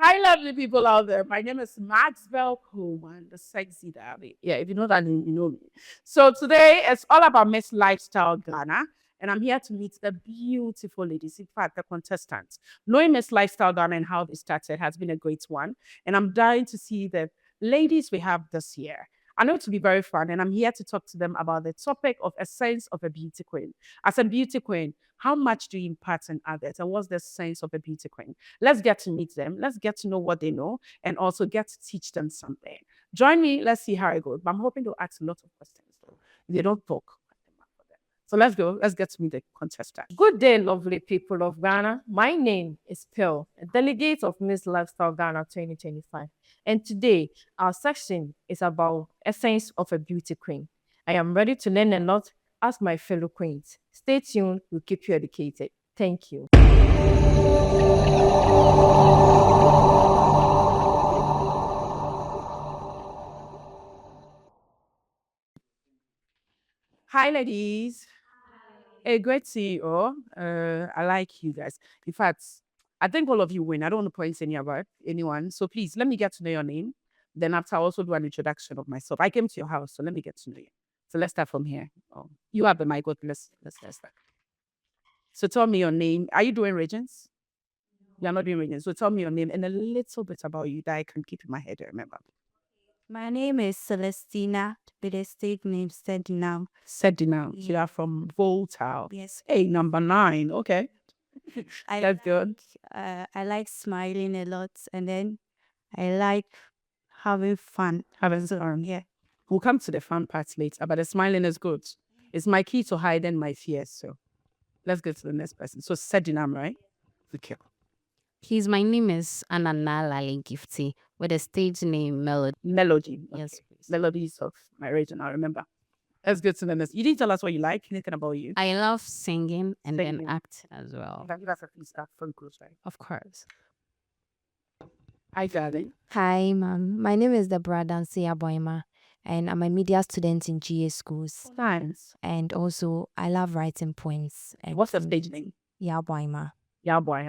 Hi, lovely people out there. My name is Maxwell Coleman, the sexy daddy. Yeah, if you know that name, you know me. So today it's all about Miss Lifestyle Ghana, and I'm here to meet the beautiful ladies. In fact, the contestants. Knowing Miss Lifestyle Ghana and how they started has been a great one, and I'm dying to see the ladies we have this year. I know it will be very fun, and I'm here to talk to them about the topic of essence of a beauty queen. As a beauty queen, how much do you impart on others, and what's the sense of a beauty queen? Let's get to meet them. Let's get to know what they know and also get to teach them something. Join me. Let's see how it goes. But I'm hoping to ask a lot of questions. Though. If they don't talk, so let's go. Let's get to meet the contestant. Good day, lovely people of Ghana. My name is Pearl, a delegate of Miss Lifestyle Ghana 2025. And today, our section is about essence of a beauty queen. I am ready to learn a lot as my fellow queens. Stay tuned, we'll keep you educated. Thank you. Hi, ladies. Hey, great to see you all. I like you guys. In fact, I think all of you win. I don't want to point any about anyone. So please let me get to know your name. Then after I also do an introduction of myself. I came to your house, so let me get to know you. So let's start from here. Oh, you have the mic. But let's start. So tell me your name. Are you doing Regents? You're not doing Regents. So tell me your name and a little bit about you that I can keep in my head. I remember. My name is Celestina, with the stage name said now. Said now. You are from Volta. Yes, Hey, number 9. Okay. I That's good. I like smiling a lot, and then I like having fun. Having fun. Yeah. We'll come to the fun part later, but the smiling is good. It's my key to hiding my fears. So let's get to the next person. So Sedinam, right? Okay. Please, my name is Ananala Gifty with the stage name Melody. Melody. Okay. Yes, please. Melodies of my region, I remember. Let's get to the next. You didn't tell us what you like, anything about you. I love singing and Singing. then act as well. That's a free stuff from close, right? Of course. Hi, darling. Hi, ma'am. My name is Deborah Dansia Boima, and I'm a media student in GA schools. Nice. And also, I love writing poems. And What's the stage name? Yeah, Boima. Yeah, boy.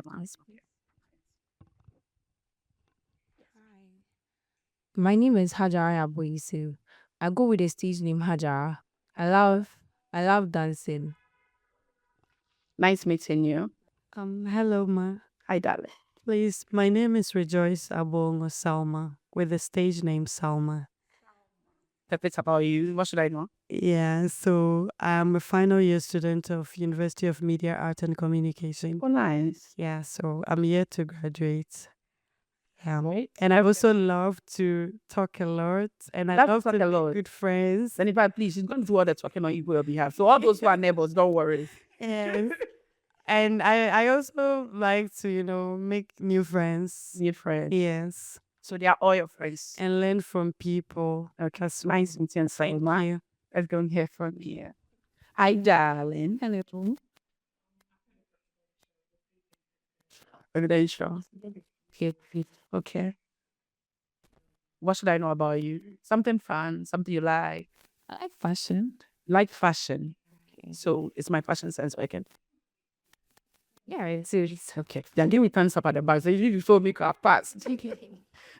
My name is Hajara Aboisu. I go with the stage name Hajara. I love dancing. Nice meeting you. Hello, ma. Hi, darling. Please, my name is Rejoice Abongo Salma, with the stage name Salma. A bit about you. What should I know? Yeah, so I'm a final year student of University of Media, Art and Communication. Oh, nice. Yeah, so I'm here to graduate. Right. And I also love to talk a lot, and I Love to love talk to a be lot. good friends. Then if I please, she's going to do all the talking on your behalf. So all those who are neighbors, don't worry. And I also like to, make new friends. New friends. Yes. So they are all your friends. And learn from people. Okay, that's nice meeting you. Saying, Maya. Let's go and hear from you. Hi, darling. Hello. Credentials. Okay. What should I know about you? Something fun, something you like. I like fashion. Like fashion. Okay. So it's my fashion sense working. Yeah, it's Okay. Then give me thumbs up at the back. So you show me car fast.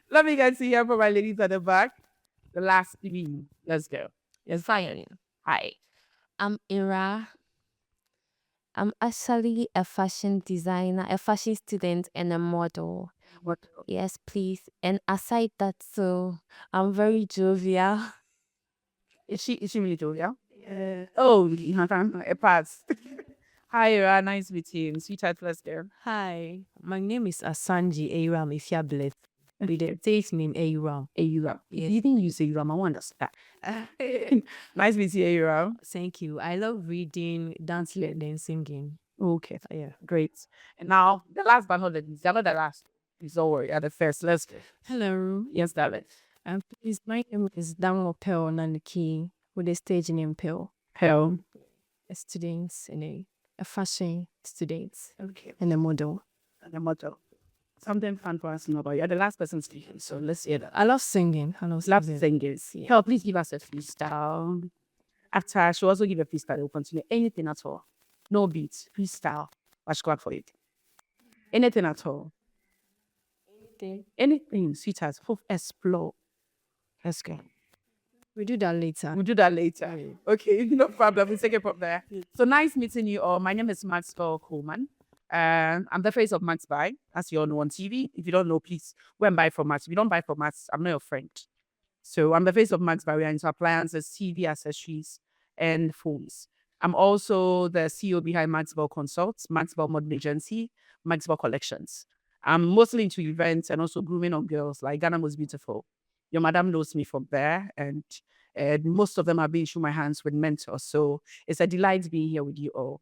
Let me get to hear from my ladies at the back. The last three. Let's go. Yes, fine. Hi. I'm Ira. I'm actually a fashion designer, a fashion student, and a model. What? Yes, please. And aside that, so I'm very jovial. Is she really Julia? Oh, a pass. Hi, Ira. Nice meeting you. Sweetheart, let's go. Hi, my name is Asanji Eiram Ifiableth, with the stage name Eiram. Ayura. Yes. You didn't use Ayura. I understand. Nice meeting you, Ayura. Thank you. I love reading, dancing, and singing. Okay. Yeah. Great. And now, the last but not the least, not the last. Please don't worry. At the first, let's go. Hello. Yes, darling. Please, my name is Damo Pearl Naniki, with the stage name Pearl. Hell. A student and a fashion student Okay. and a model. And the motto. Something fun for us to know about you. You're the last person speaking, so let's hear that. I love singing. I love Love singing. singers. Hell, please give us a freestyle. After, she'll also give a freestyle. We'll continue. Anything at all. No beats. Freestyle. Watch God for it. Anything at all. Anything, sweetheart. Explore. Let's go. We do that later. We'll do that later. Okay, no problem. We'll take it from there. So nice meeting you all. My name is Maxwell Coleman. I'm the face of Max Buy, as you all know on TV. If you don't know, please go and buy from Max. If you don't buy from Max, I'm not your friend. So I'm the face of Max Buy. We are into appliances, TV accessories, and phones. I'm also the CEO behind Maxwell Consults, Maxwell Modern Agency, Maxwell Collections. I'm mostly into events and also grooming on girls like Ghana Most Beautiful. Your madam knows me from there, and most of them have been through my hands with mentors. So it's a delight being here with you all.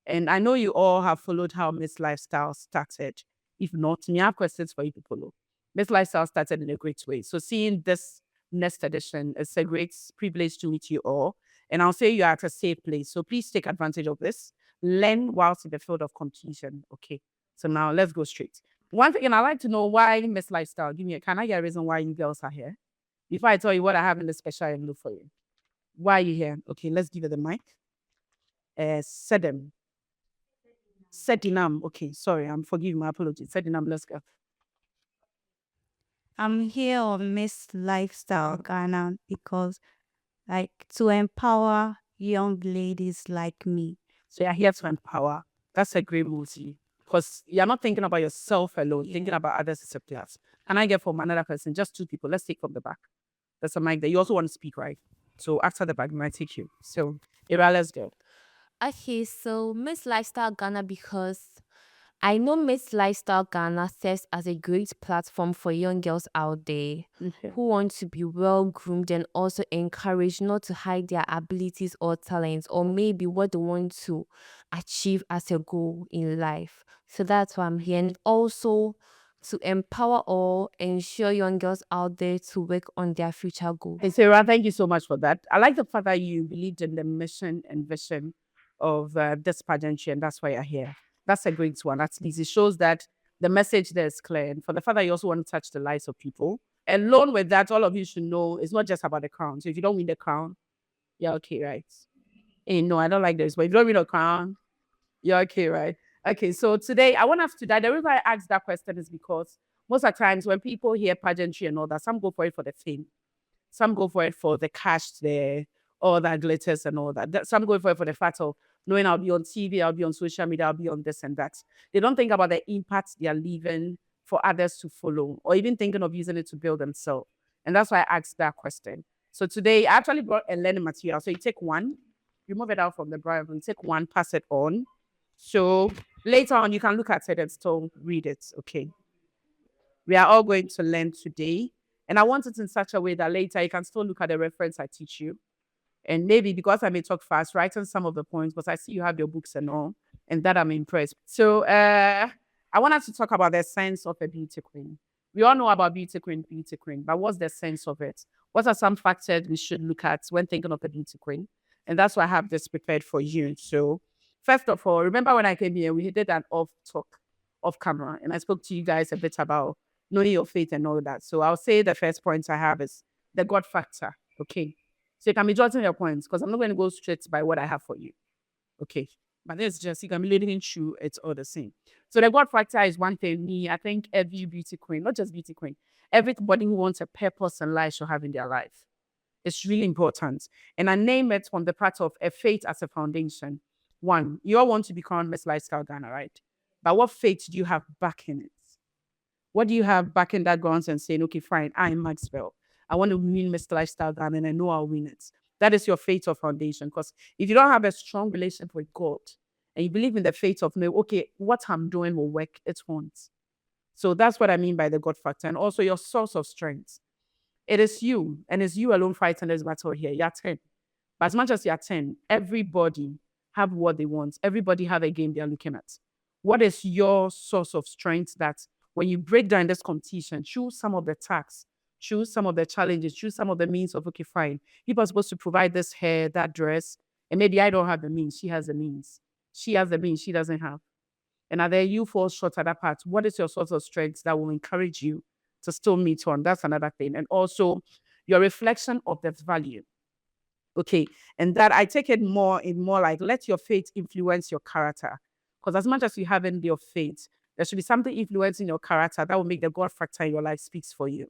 And I know you all have followed how Miss Lifestyle started. If not, I have questions for you to follow. Miss Lifestyle started in a great way. So seeing this next edition, it's a great privilege to meet you all. And I'll say you're at a safe place. So please take advantage of this. Learn whilst in the field of competition. Okay. So now let's go straight. One thing, and I'd like to know why Miss Lifestyle. Can I get a reason why you girls are here? Before I tell you what I have in the special envelope for you. Why are you here? Okay, let's give you the mic. Sedem. Sedinam. Okay, sorry, I'm forgiving my apologies. Sedinam, let's go. I'm here on Miss Lifestyle Ghana because, like, to empower young ladies like me. So you're here to empower. That's a great motive. Because you're not thinking about yourself alone, thinking about others as a class. Can I get from another person? Just two people. Let's take from the back. There's a mic there. You also want to speak, right? So after the back, we might take you. So, Ira, let's go. Okay, so Miss Lifestyle Ghana, because I know Miss Lifestyle Ghana serves as a great platform for young girls out there who want to be well groomed and also encouraged not to hide their abilities or talents, or maybe what they want to achieve as a goal in life. So that's why I'm here. And also to empower or ensure young girls out there to work on their future goals. Hey, Sarah, thank you so much for that. I like the fact that you believed in the mission and vision of this pageantry, and that's why you're here. That's a great one. At least it shows that the message there is clear. And for the fact that you also want to touch the lives of people. Along with that, all of you should know it's not just about the crown. So if you don't win the crown, you're okay, right? Hey, no, I don't like this, but if you don't win the crown, you're okay, right? Okay, so today I want us to die. The reason I asked that question is because most of the times when people hear pageantry and all that, some go for it for the fame. Some go for it for the cash there, all that glitters and all that. Some go for it for the fact of knowing I'll be on TV, I'll be on social media, I'll be on this and that. They don't think about the impact they are leaving for others to follow, or even thinking of using it to build themselves. And that's why I asked that question. So today I actually brought a learning material. So you take one, remove it out from the Bible, you take one, pass it on. So later on, you can look at it and still read it, okay? We are all going to learn today. And I want it in such a way that later you can still look at the reference I teach you. And maybe because I may talk fast, write on some of the points, but I see you have your books and all, and that I'm impressed. So I want us to talk about the sense of a beauty queen. We all know about beauty queen, but what's the sense of it? What are some factors we should look at when thinking of a beauty queen? And that's why I have this prepared for you. So first of all, remember when I came here, we did an off camera, and I spoke to you guys a bit about knowing your faith and all that. So I'll say the first point I have is the God factor, okay? So you can be jotting your points because I'm not going to go straight by what I have for you, okay? But this is just, you can be leading through, it's all the same. So the God factor is one thing I think every beauty queen, not just beauty queen, everybody who wants a purpose in life should have in their life. It's really important. And I name it from the part of a faith as a foundation. One, you all want to become Miss Lifestyle Ghana, right? But what faith do you have back in it? What do you have back in that grounds and saying, okay, fine, I'm Maxwell. I want to win Miss Lifestyle Ghana and I know I'll win it. That is your faith or foundation. Because if you don't have a strong relationship with God and you believe in the faith of, okay, what I'm doing will work, it won't. So that's what I mean by the God factor. And also your source of strength. It is you, and it's you alone fighting this battle here. You're 10. But as much as you're 10, everybody have what they want. Everybody have a game they're looking at. What is your source of strength that when you break down this competition, choose some of the tasks, choose some of the challenges, choose some of the means of, okay, fine. People are supposed to provide this hair, that dress, and maybe I don't have the means. She has the means. She has the means she doesn't have. And are there you fall short at that part? What is your source of strength that will encourage you to still meet on? That's another thing. And also your reflection of the value. Okay. And that I take it more like let your faith influence your character. Because as much as you have in your faith, There should be something influencing your character that will make the God factor in your life speaks for you.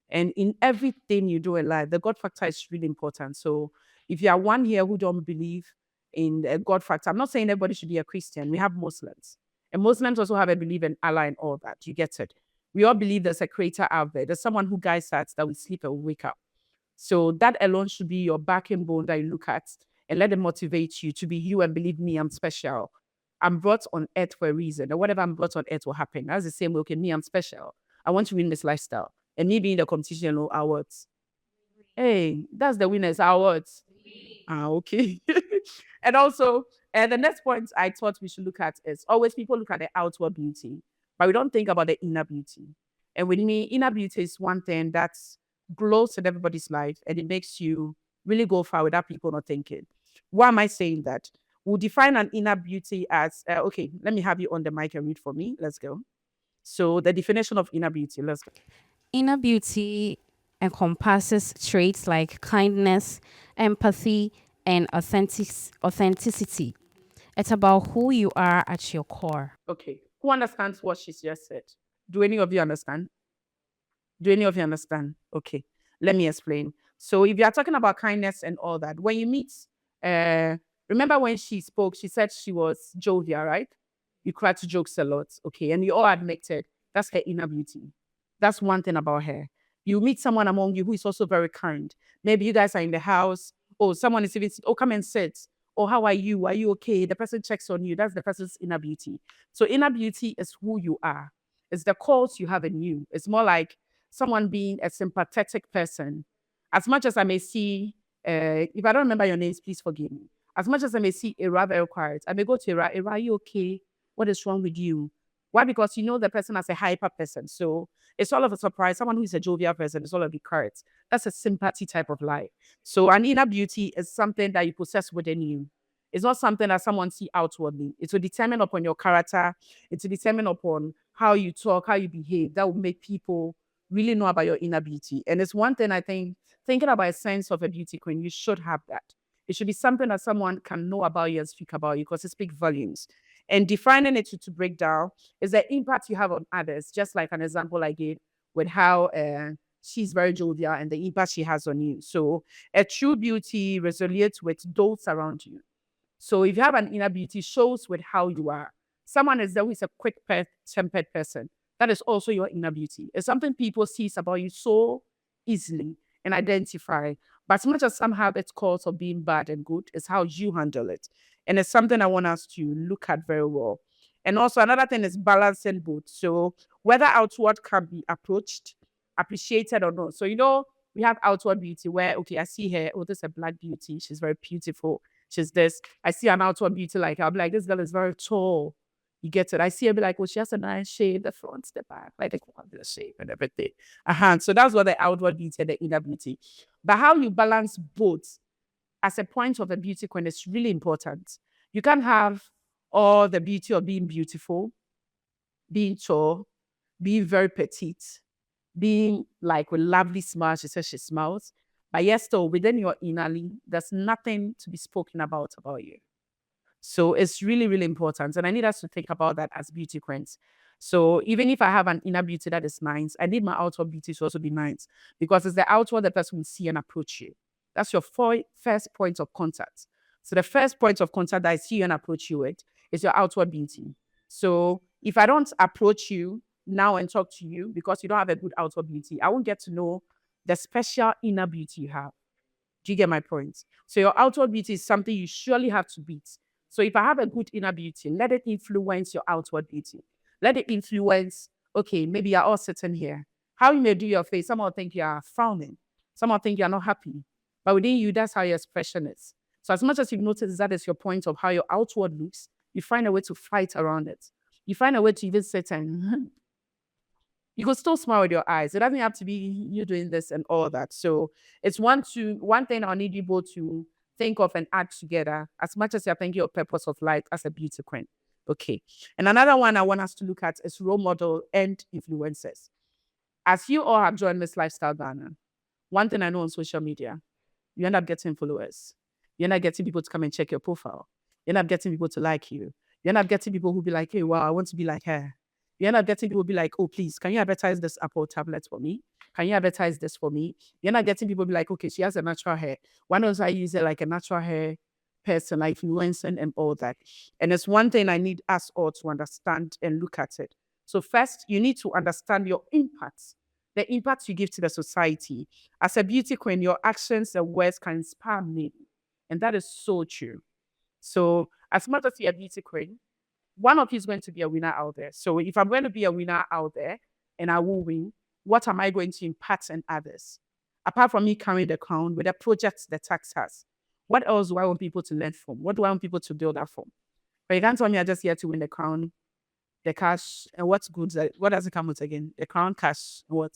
And in everything you do in life, the God factor is really important. So if you are one here who don't believe in the God factor, I'm not saying everybody should be a Christian. We have Muslims. And Muslims also have a belief in Allah and all that. You get it. We all believe there's a creator out there. There's someone who guides us, that we sleep and we wake up. So that alone should be your backing bone that you look at and let it motivate you to be you and believe me, I'm special. I'm brought on earth for a reason. And whatever I'm brought on earth will happen. That's the same way, okay, me, I'm special. I want to win this lifestyle. And me being in the competition, no awards. Hey, that's the winners, awards. Okay. And also, the next point I thought we should look at is always people look at the outward beauty, but we don't think about the inner beauty. And with me, inner beauty is one thing that glows in everybody's life and it makes you really go far without people not thinking. Why am I saying that? We'll define an inner beauty as, okay, let me have you on the mic and read for me. Let's go. So the definition of inner beauty, let's go. Inner beauty encompasses traits like kindness, empathy, and authenticity. It's about who you are at your core. Okay. Who understands what she's just said? Do any of you understand? Do any of you understand? Okay. Let me explain. So if you are talking about kindness and all that, when you meet, remember when she spoke, she said she was jovial, right? You crack jokes a lot. Okay. And you all admitted that's her inner beauty. That's one thing about her. You meet someone among you who is also very kind. Maybe you guys are in the house, or someone is even, oh, come and sit. Or how are you? Are you okay? The person checks on you. That's the person's inner beauty. So inner beauty is who you are. It's the cause you have in you. It's more like someone being a sympathetic person. As much as I may see, if I don't remember your names, please forgive me. As much as I may see Ira very quiet, I may go to Ira, are you okay? What is wrong with you? Why? Because you know the person as a hyper person. So it's all of a surprise. Someone who is a jovial person is all of the cards. That's a sympathy type of life. So an inner beauty is something that you possess within you. It's not something that someone see outwardly. It will determine upon your character. It will determine upon how you talk, how you behave. That will make people really know about your inner beauty. And it's one thing I think, thinking about a sense of a beauty queen, you should have that. It should be something that someone can know about you and speak about you because it speaks volumes. And defining it to break down is the impact you have on others, just like an example I gave with how she's very jovial and the impact she has on you. So a true beauty resonates with those around you. So if you have an inner beauty, shows with how you are. Someone is there who is a quick-tempered person. That is also your inner beauty. It's something people see about you so easily and identify. But as much as some have its cause of being bad and good, it's how you handle it. And it's something I want us to look at very well. And also another thing is balancing both. So whether outward can be approached, appreciated or not. So, you know, we have outward beauty where, okay, I see her, oh, this is a black beauty. She's very beautiful. She's this. I see an outward beauty like her. I'm like, this girl is very tall. You get it. I see her be like, well, she has a nice shape, the front, the back, like the shape and everything. So that's what the outward beauty and the inner beauty. But how you balance both as a point of a beauty queen is really important. You can't have all the beauty of being beautiful, being tall, being very petite, being like with lovely smile. She says she smiles. But yes, still within your innerly, there's nothing to be spoken about you. So it's really, really important. And I need us to think about that as beauty queens. So even if I have an inner beauty that is nice, I need my outward beauty to also be nice because it's the outward that person will see and approach you. That's your first point of contact. So the first point of contact that I see you and approach you with is your outward beauty. So if I don't approach you now and talk to you because you don't have a good outward beauty, I won't get to know the special inner beauty you have. Do you get my point? So your outward beauty is something you surely have to beat. So if I have a good inner beauty, let it influence your outward beauty. Let it influence, okay, maybe you're all sitting here. How you may do your face, some will think you are frowning. Some will think you're not happy. But within you, that's how your expression is. So as much as you've noticed that is your point of how your outward looks, you find a way to fight around it. You find a way to even sit and you can still smile with your eyes. It doesn't have to be you doing this and all that. So it's one thing I'll need you both to think of and add together as much as you're thinking your purpose of life as a beauty queen. Okay. And another one I want us to look at is role model and influencers. As you all have joined Miss Lifestyle Ghana, one thing I know on social media, you end up getting followers. You end up getting people to come and check your profile. You end up getting people to like you. You end up getting people who be like, hey, wow, I want to be like her. You end up getting people be like, oh, please, can you advertise this Apple tablet for me? Can you advertise this for me? You end up getting people be like, okay, she has a natural hair. Why don't I use it like a natural hair person, like influencing and all that? And it's one thing I need us all to understand and look at it. So first, you need to understand your impact, the impact you give to the society. As a beauty queen, your actions and words can inspire me. And that is so true. So as much as you're a beauty queen, one of you is going to be a winner out there. So if I'm going to be a winner out there and I will win, what am I going to impact on others? Apart from me carrying the crown with the projects the tax has, what else do I want people to learn from? What do I want people to build that from? But you can't tell me I'm just here to win the crown, the cash, and what's good? What does it come with again? The crown, cash, what?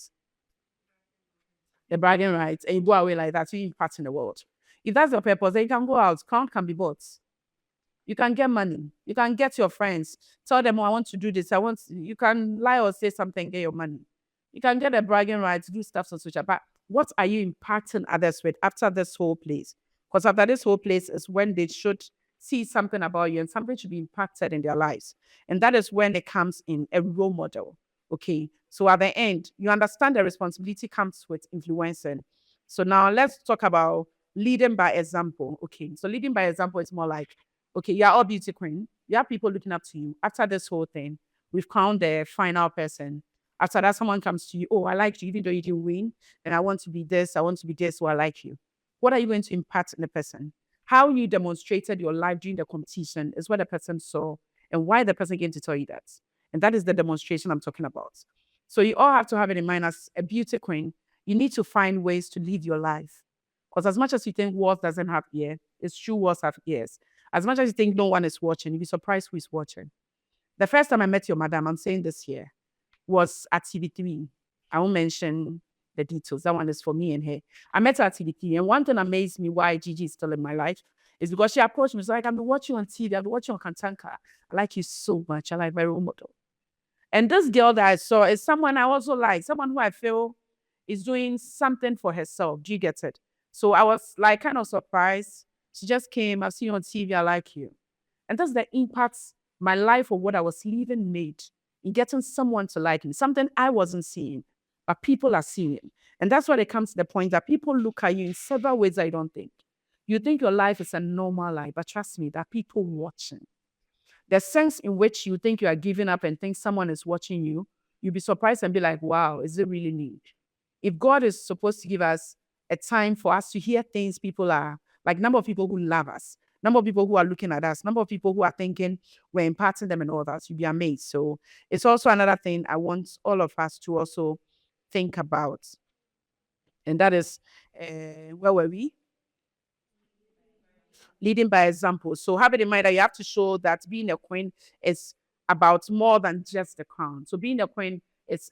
The bragging rights, and you go away like that, so you impact in the world. If that's your purpose, then you can go out. Crown can be bought. You can get money. You can get your friends. Tell them, oh, I want to do this. You can lie or say something, get your money. You can get a bragging rights, do stuff on social. But what are you impacting others with after this whole place? Because after this whole place is when they should see something about you and something should be impacted in their lives. And that is when it comes in a role model. Okay. So at the end, you understand the responsibility comes with influencing. So now let's talk about leading by example. Okay. So leading by example is more like, okay, you're all beauty queen. You have people looking up to you. After this whole thing, we've crowned the final person. After that, someone comes to you, oh, I like you, even though you didn't win, and I want to be this, so I like you. What are you going to impact in the person? How you demonstrated your life during the competition is what the person saw and why the person came to tell you that. And that is the demonstration I'm talking about. So you all have to have it in mind as a beauty queen. You need to find ways to live your life. Because as much as you think world doesn't have ears, it's true words have ears. As much as you think no one is watching, you'll be surprised who is watching. The first time I met your madam, I'm saying this here, was at TV3. I won't mention the details. That one is for me and her. I met her at TV3. And one thing amazed me why Gigi is still in my life is because she approached me. She's like, I've been watching you on TV. I've been watching you on Kantanka. I like you so much. I like my role model. And this girl that I saw is someone I also like, someone who I feel is doing something for herself. Do you get it? So I was like kind of surprised. She just came, I've seen you on TV, I like you. And that's the impact my life or what I was living made in getting someone to like me, something I wasn't seeing, but people are seeing it. And that's why it comes to the point that people look at you in several ways I don't think. You think your life is a normal life, but trust me, there are people watching. The sense in which you think you are giving up and think someone is watching you, you'll be surprised and be like, wow, is it really me? If God is supposed to give us a time for us to hear things people are, like number of people who love us, number of people who are looking at us, number of people who are thinking we're imparting them and all that, you'll be amazed. So it's also another thing I want all of us to also think about. And that is, where were we? Leading by example. So have it in mind that you have to show that being a queen is about more than just the crown. So being a queen,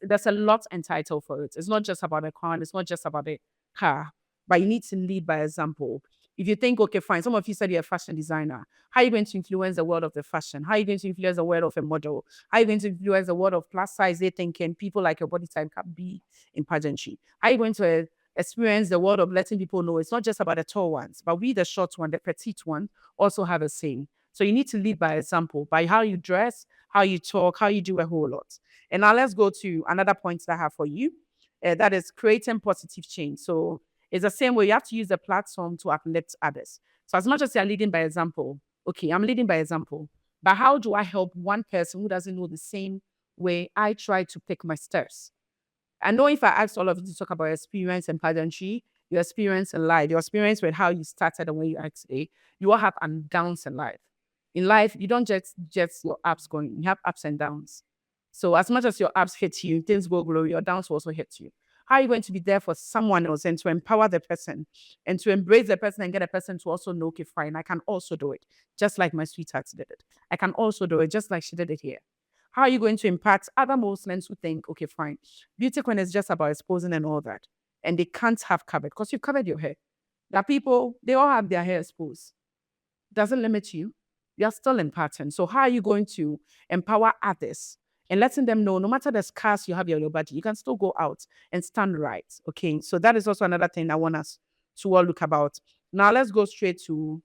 there's a lot entitled for it. It's not just about the crown. It's not just about the car. But you need to lead by example. If you think, okay, fine, some of you said you're a fashion designer. How are you going to influence the world of the fashion? How are you going to influence the world of a model? How are you going to influence the world of plus size they thinking people like your body type can be in pageantry? How are you going to experience the world of letting people know it's not just about the tall ones, but we, the short one, the petite one, also have a saying. So you need to lead by example, by how you dress, how you talk, how you do a whole lot. And now let's go to another point that I have for you. That is creating positive change. So it's the same way you have to use the platform to uplift others. So as much as you're leading by example, okay, I'm leading by example, but how do I help one person who doesn't know the same way I try to pick my steps? I know if I asked all of you to talk about your experience in pageantry, your experience in life, your experience with how you started and where you are today, you all have downs in life. In life, you don't just your ups going, you have ups and downs. So as much as your ups hit you, things go glory, your downs will also hit you. How are you going to be there for someone else and to empower the person and to embrace the person and get the person to also know, okay, fine, I can also do it, just like my sweetheart did it. I can also do it, just like she did it here. How are you going to impact other Muslims who think, okay, fine, beauty queen is just about exposing and all that, and they can't have covered because you've covered your hair. There are people, they all have their hair exposed. Doesn't limit you. You're still imparting. So how are you going to empower others and letting them know, no matter the scars you have in your body, you can still go out and stand right. Okay, so that is also another thing I want us to all look about. Now let's go straight to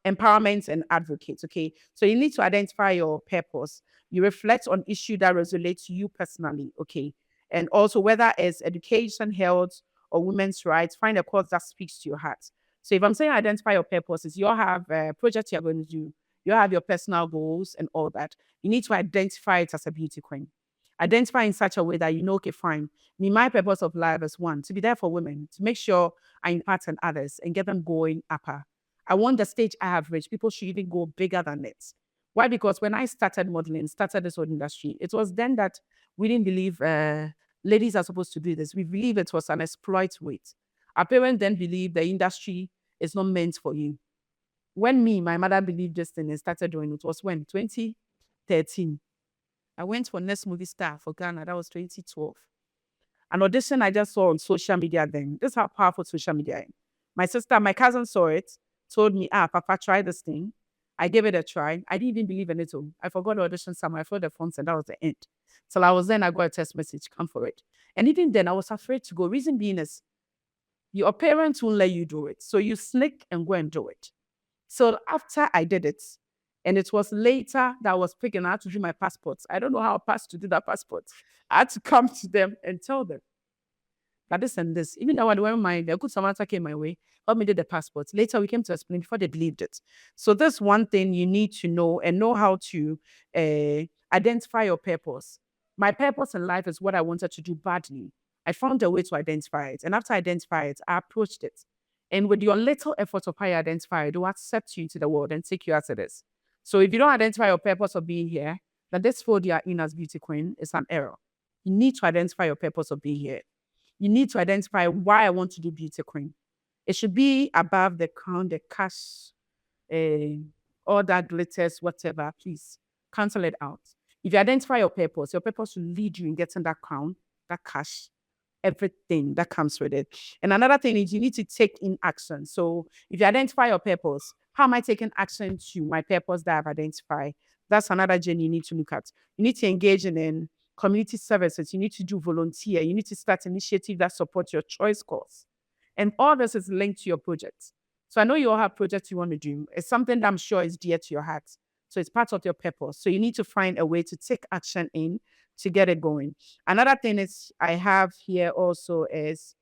empowerment and advocate. Okay, so you need to identify your purpose. You reflect on issue that resonates to you personally. Okay, and also whether it's education, health, or women's rights, find a cause that speaks to your heart. So if I'm saying identify your purposes, you all have a project you're going to do, you have your personal goals and all that. You need to identify it as a beauty queen. Identify in such a way that you know, okay, fine. My purpose of life is one, to be there for women, to make sure I impact on others and get them going upper. I want the stage I have reached. People should even go bigger than it. Why? Because when I started modeling, started this whole industry, it was then that we didn't believe ladies are supposed to do this. We believe it was an exploit weight. Our parents then believed the industry is not meant for you. When my mother believed this thing and started doing it was when? 2013. I went for Next Movie Star for Ghana. That was 2012. An audition I just saw on social media then. This is how powerful social media is. My cousin saw it, told me, Papa, try this thing. I gave it a try. I didn't even believe in it. I forgot the audition somewhere. I filled the forms and that was the end. Till I was then, I got a text message, come for it. And even then, I was afraid to go. Reason being is, your parents won't let you do it. So you sneak and go and do it. So after I did it, and it was later that I was picking, I had to do my passports. I don't know how I passed to do that passport. I had to come to them and tell them that this and this. Even though the good Samaritan came my way, helped me do the passports. Later we came to explain before they believed it. So this one thing you need to know and know how to identify your purpose. My purpose in life is what I wanted to do badly. I found a way to identify it. And after I identified it, I approached it. And with your little effort of how you identify it, they will accept you to the world and take you as it is. So if you don't identify your purpose of being here, then this field you are in as beauty queen is an error. You need to identify your purpose of being here. You need to identify why I want to do beauty queen. It should be above the crown, the cash, all that glitters, whatever. Please cancel it out. If you identify your purpose should lead you in getting that crown, that cash, everything that comes with it. And another thing is you need to take in action. So if you identify your purpose, how am I taking action to my purpose that I've identified? That's another journey you need to look at. You need to engage in community services. You need to do volunteer. You need to start initiative that support your choice cause. And all this is linked to your project. So I know you all have projects you want to do. It's something that I'm sure is dear to your heart. So it's part of your purpose. So you need to find a way to take action in to get it going. Another thing is I have here also is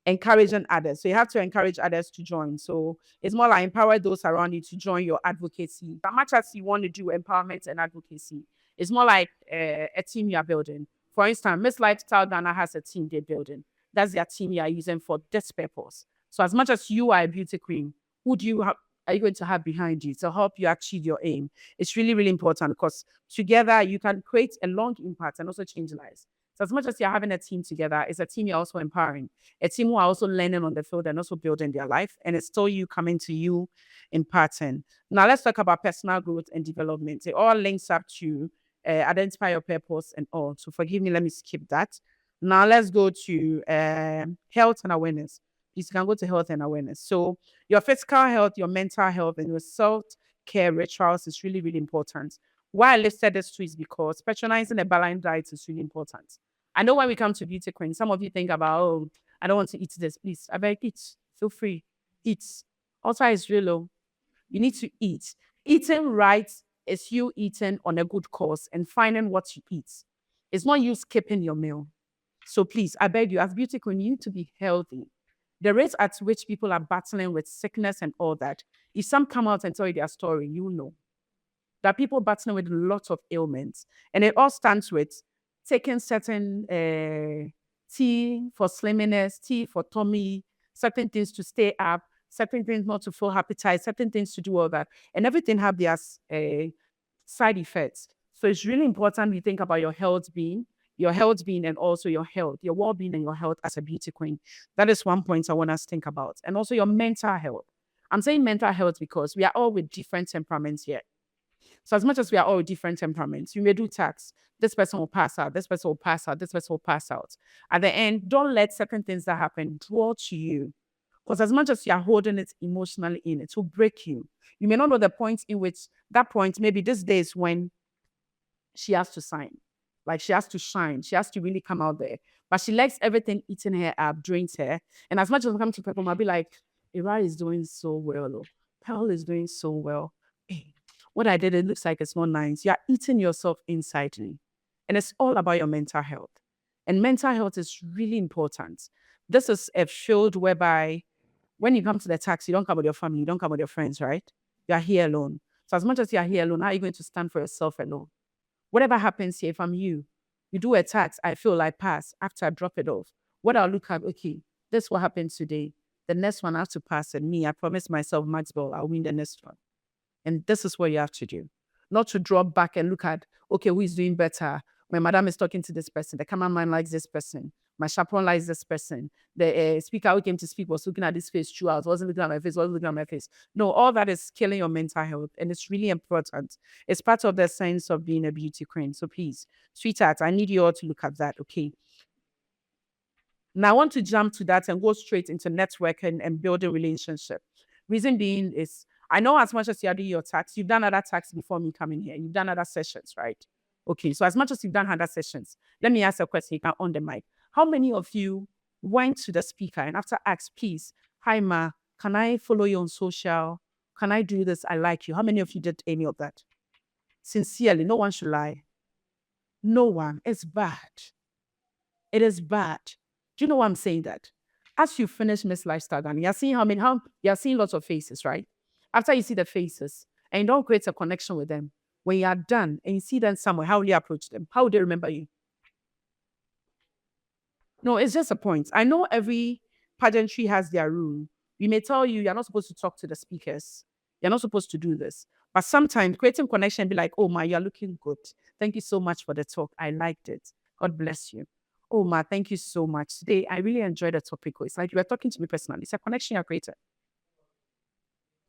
encouraging others. So you have to encourage others to join. So it's more like empower those around you to join your advocacy. As much as you want to do empowerment and advocacy, it's more like a team you are building. For instance, Miss Lifestyle Ghana has a team they're building. That's their team you are using for this purpose. So as much as you are a beauty queen, who do you have? Are you going to have behind you to help you achieve your aim? It's really, really important because together you can create a long impact and also change lives. So as much as you're having a team together, it's a team you're also empowering, a team who are also learning on the field and also building their life. And it's still you coming to you in pattern. Now let's talk about personal growth and development. It all links up to identify your purpose and all. So forgive me, let me skip that. Now let's go to health and awareness. You can go to health and awareness. So your physical health, your mental health, and your self-care rituals is really, really important. Why I listed this too is because patronizing a balanced diet is really important. I know when we come to beauty queen, some of you think about, oh, I don't want to eat this. Please, I beg, eat. Feel free. Eat. Also, it's real low. You need to eat. Eating right is you eating on a good course and finding what you eat. It's not you skipping your meal. So please, I beg you, as beauty queen, you need to be healthy. The rate at which people are battling with sickness and all that, if some come out and tell you their story, you know. There are people battling with lots of ailments. And it all starts with taking certain tea for slimness, tea for tummy, certain things to stay up, certain things not to feel appetite, certain things to do all that. And everything have their side effects. So it's really important you think about your health being and also your health, your well-being and your health as a beauty queen. That is one point I want us to think about. And also your mental health. I'm saying mental health because we are all with different temperaments here. So as much as we are all with different temperaments, you may do tasks. This person will pass out. This person will pass out. This person will pass out. At the end, don't let certain things that happen draw to you. Because as much as you are holding it emotionally in, it will break you. You may not know the point in which that point, maybe this day is when she has to sign. Like she has to shine. She has to really come out there. But she likes everything eating her up, drains her. And as much as I come to people, I'll be like, Ira is doing so well. Pearl is doing so well. Hey, what I did, it looks like it's not nice. You're eating yourself insidely. And it's all about your mental health. And mental health is really important. This is a field whereby when you come to the tax, you don't come with your family, you don't come with your friends, right? You are here alone. So as much as you are here alone, how are you going to stand for yourself alone? Whatever happens here, if I'm you do a tax, I feel like pass after I drop it off. What I'll look at, okay, this what happened today. The next one I have to pass, and me, I promise myself, Maxwell, I'll win the next one. And this is what you have to do. Not to drop back and look at, okay, who is doing better? My madam is talking to this person. The cameraman likes this person. My chaperone likes this person. The speaker who came to speak was looking at this face throughout, wasn't looking at my face, wasn't looking at my face. No, all that is killing your mental health, and it's really important. It's part of the sense of being a beauty queen. So please, sweetheart, I need you all to look at that, okay? Now I want to jump to that and go straight into networking and building relationship. Reason being is, I know as much as you are doing your tax, you've done other tax before me coming here. You've done other sessions, right? Okay, so as much as you've done other sessions, let me ask a question. You can on the mic. How many of you went to the speaker and after asked, please, hi ma, can I follow you on social? Can I do this? I like you. How many of you did any of that? Sincerely, no one should lie. No one. It's bad. It is bad. Do you know why I'm saying that? As you finish Miss Lifestyle Ghana, you're seeing you're seeing lots of faces, right? After you see the faces and you don't create a connection with them, when you are done and you see them somewhere, how will you approach them? How will they remember you? No, it's just a point. I know every pageantry has their rule. We may tell you you're not supposed to talk to the speakers. You're not supposed to do this. But sometimes creating connection be like, oh ma, you're looking good. Thank you so much for the talk. I liked it. God bless you. Oh ma, thank you so much. Today, I really enjoyed the topic. It's like you were talking to me personally. It's a connection you're creating.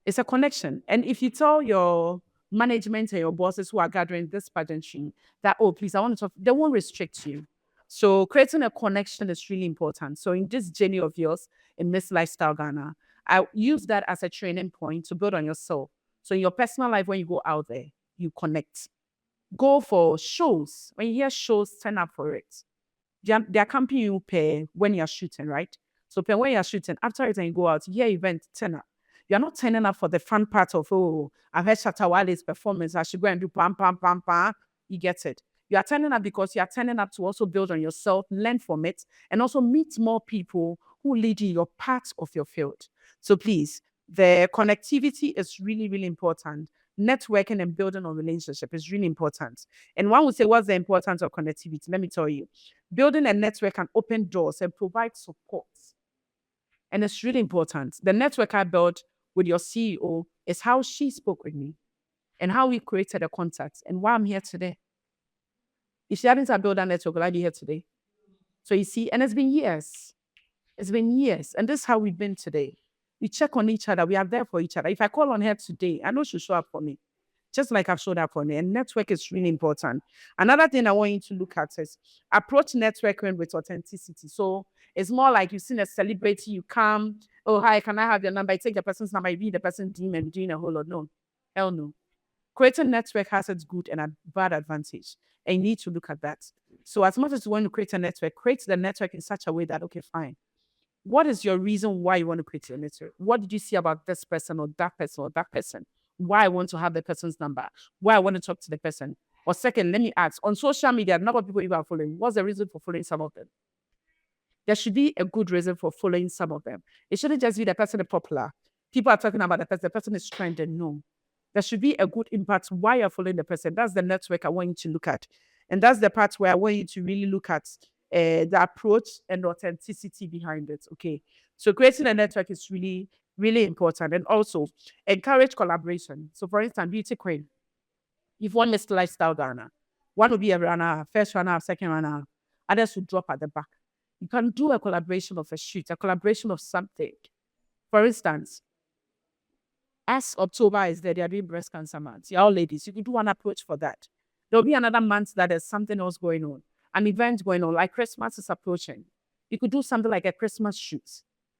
It's a connection. And if you tell your management and your bosses who are gathering this pageantry that, oh, please, I want to talk, they won't restrict you. So creating a connection is really important. So in this journey of yours in Miss Lifestyle Ghana, I use that as a training point to build on yourself. So in your personal life, when you go out there, you connect. Go for shows. When you hear shows, turn up for it. They're camping you pay when you're shooting, right? So pay when you're shooting, after it and you go out, you hear event, turn up. You're not turning up for the fun part of, oh, I've heard Shatta Wale's performance. I should go and do pam, pam, pam, pam. You get it. You are turning up because you are turning up to also build on yourself, learn from it, and also meet more people who lead you your part of your field. So please, the connectivity is really, really important. Networking and building a relationship is really important. And one would say, what's the importance of connectivity? Let me tell you. Building a network can open doors and provide support. And it's really important. The network I built with your CEO is how she spoke with me and how we created a contact and why I'm here today. If she hadn't built that network, would I be here today? So you see, and it's been years. It's been years. And this is how we've been today. We check on each other. We are there for each other. If I call on her today, I know she'll show up for me, just like I've showed up for me. And network is really important. Another thing I want you to look at is approach networking with authenticity. So it's more like you've seen a celebrity, you come, oh, hi, can I have your number? I take the person's number, you read the person's DM and doing a whole lot. No, hell no. Creating network has its good and a bad advantage. And you need to look at that. So as much as you want to create a network, create the network in such a way that, okay, fine. What is your reason why you want to create your network? What did you see about this person or that person or that person? Why I want to have the person's number? Why I want to talk to the person? Or second, let me ask, on social media, a number of people you are following, what's the reason for following some of them? There should be a good reason for following some of them. It shouldn't just be the person is popular. People are talking about the person is trending. No. There should be a good impact why you're following the person. That's the network I want you to look at. And that's the part where I want you to really look at the approach and authenticity behind it. Okay. So creating a network is really, really important. And also encourage collaboration. So for instance, Beauty Queen. You've won Mr. Lifestyle Ghana. One will be a runner, first runner, second runner. Others will drop at the back. You can do a collaboration of a shoot, a collaboration of something. For instance, as October is there, they are doing breast cancer month. You're all ladies. You can do an approach for that. There'll be another month that there's something else going on, an event going on, like Christmas is approaching. You could do something like a Christmas shoot.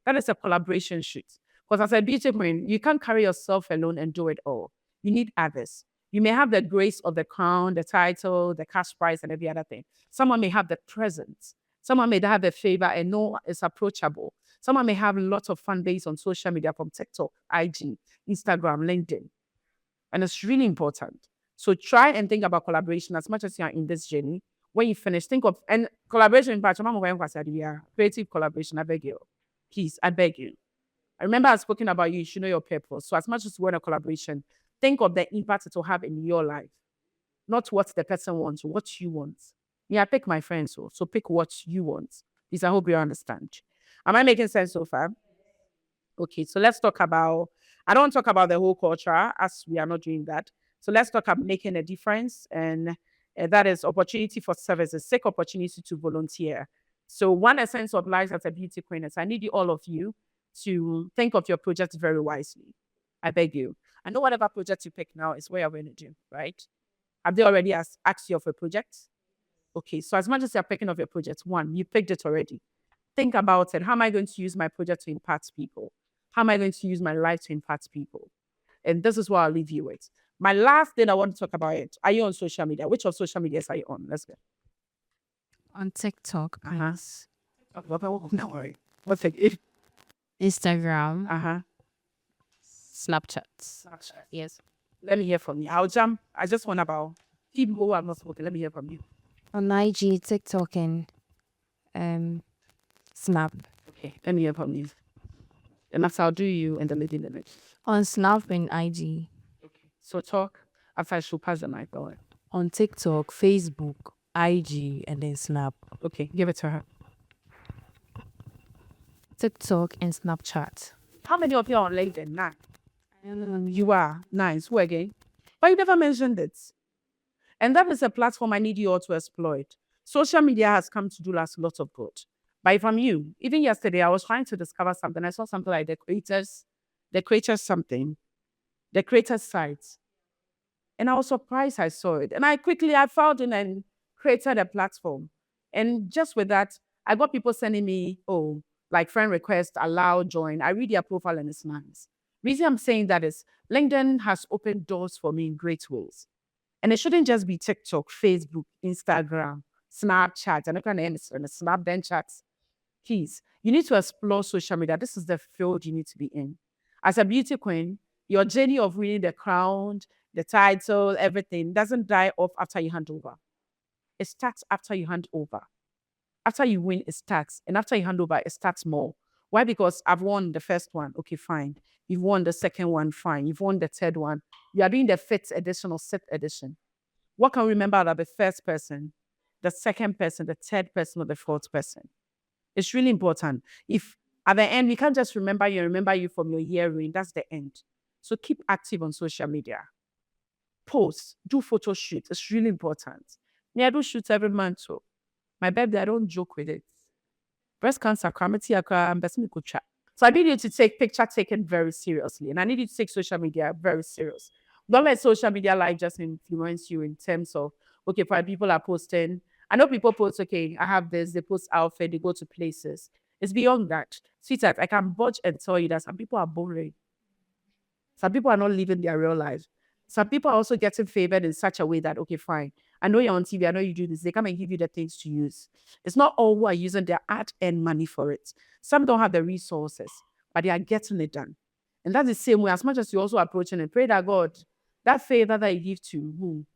That is a collaboration shoot. Because as a beauty queen, you can't carry yourself alone and do it all. You need others. You may have the grace of the crown, the title, the cash prize, and every other thing. Someone may have the presence. Someone may have the favor and know it's approachable. Someone may have lots of fan base on social media from TikTok, IG, Instagram, LinkedIn. And it's really important. So try and think about collaboration as much as you are in this journey. When you finish, think of, and collaboration, creative collaboration, I beg you. Please, I beg you. I remember I've spoken about you should know your purpose. So as much as you want a collaboration, think of the impact it will have in your life. Not what the person wants, what you want. Yeah, I pick my friends, so pick what you want. Please, I hope you understand. Am I making sense so far? Okay, so let's talk about, I don't talk about the whole culture as we are not doing that. So let's talk about making a difference, and that is opportunity for services, seek opportunity to volunteer. So one essence of life as a beauty queen is I need you, all of you, to think of your project very wisely. I beg you. I know whatever project you pick now is what you're going to do, right? Have they already asked you of a project? Okay, so as much as you're picking of your project, one, you picked it already. Think about it. How am I going to use my project to impact people? How am I going to use my life to impact people? And this is what I'll leave you with. My last thing I want to talk about it. Are you on social media? Which of social medias are you on? Let's go. On TikTok, No worry. What's it? Instagram, Snapchat. yes. Let me hear from you. I'll jump. I just want about people who have not spoken. Let me hear from you. On IG, TikTok, and Snap. Okay, let me hear from you. And that's I'll do you and the lady limit. On Snap and IG. Okay. So talk after I should pass the mic. Go ahead. On TikTok, Facebook, IG, and then Snap. Okay, give it to her. TikTok and Snapchat. How many of you are on LinkedIn? 9. You are. Nice. Who again? But you never mentioned it. And that is a platform I need you all to exploit. Social media has come to do us lots of good. But if I'm you, even yesterday, I was trying to discover something. I saw something like the creators site. And I was surprised I saw it. And I found it and created a platform. And just with that, I got people sending me, like friend request, allow, join. I read their profile and it's nice. Reason I'm saying that is LinkedIn has opened doors for me in great ways. And it shouldn't just be TikTok, Facebook, Instagram, Snapchat, and Snap then chats. Please, you need to explore social media. This is the field you need to be in. As a beauty queen, your journey of winning the crown, the title, everything doesn't die off after you hand over. It starts after you hand over. After you win, it starts. And after you hand over, it starts more. Why? Because I've won the first one. Okay, fine. You've won the second one. Fine. You've won the third one. You are doing the 5th edition or 6th edition. What can we remember about the first person, the second person, the third person, or the 4th person? It's really important. If at the end, we can't just remember you from your hearing. That's the end. So keep active on social media. Post, do photo shoots. It's really important. Me, I do shoots every month. So my birthday, I don't joke with it. Breast cancer, so I need you to take picture taken very seriously. And I need you to take social media very serious. Don't let social media life just influence you in terms of, okay, people are posting. I know people post, okay, I have this, they post outfit, they go to places. It's beyond that. Sweetheart, I can budge and tell you that some people are boring. Some people are not living their real life. Some people are also getting favored in such a way that, okay, fine. I know you're on TV. I know you do this. They come and give you the things to use. It's not all who are using their ad-earned money for it. Some don't have the resources, but they are getting it done. And that's the same way, as much as you're also approaching and pray that God, that favor that you give to whom,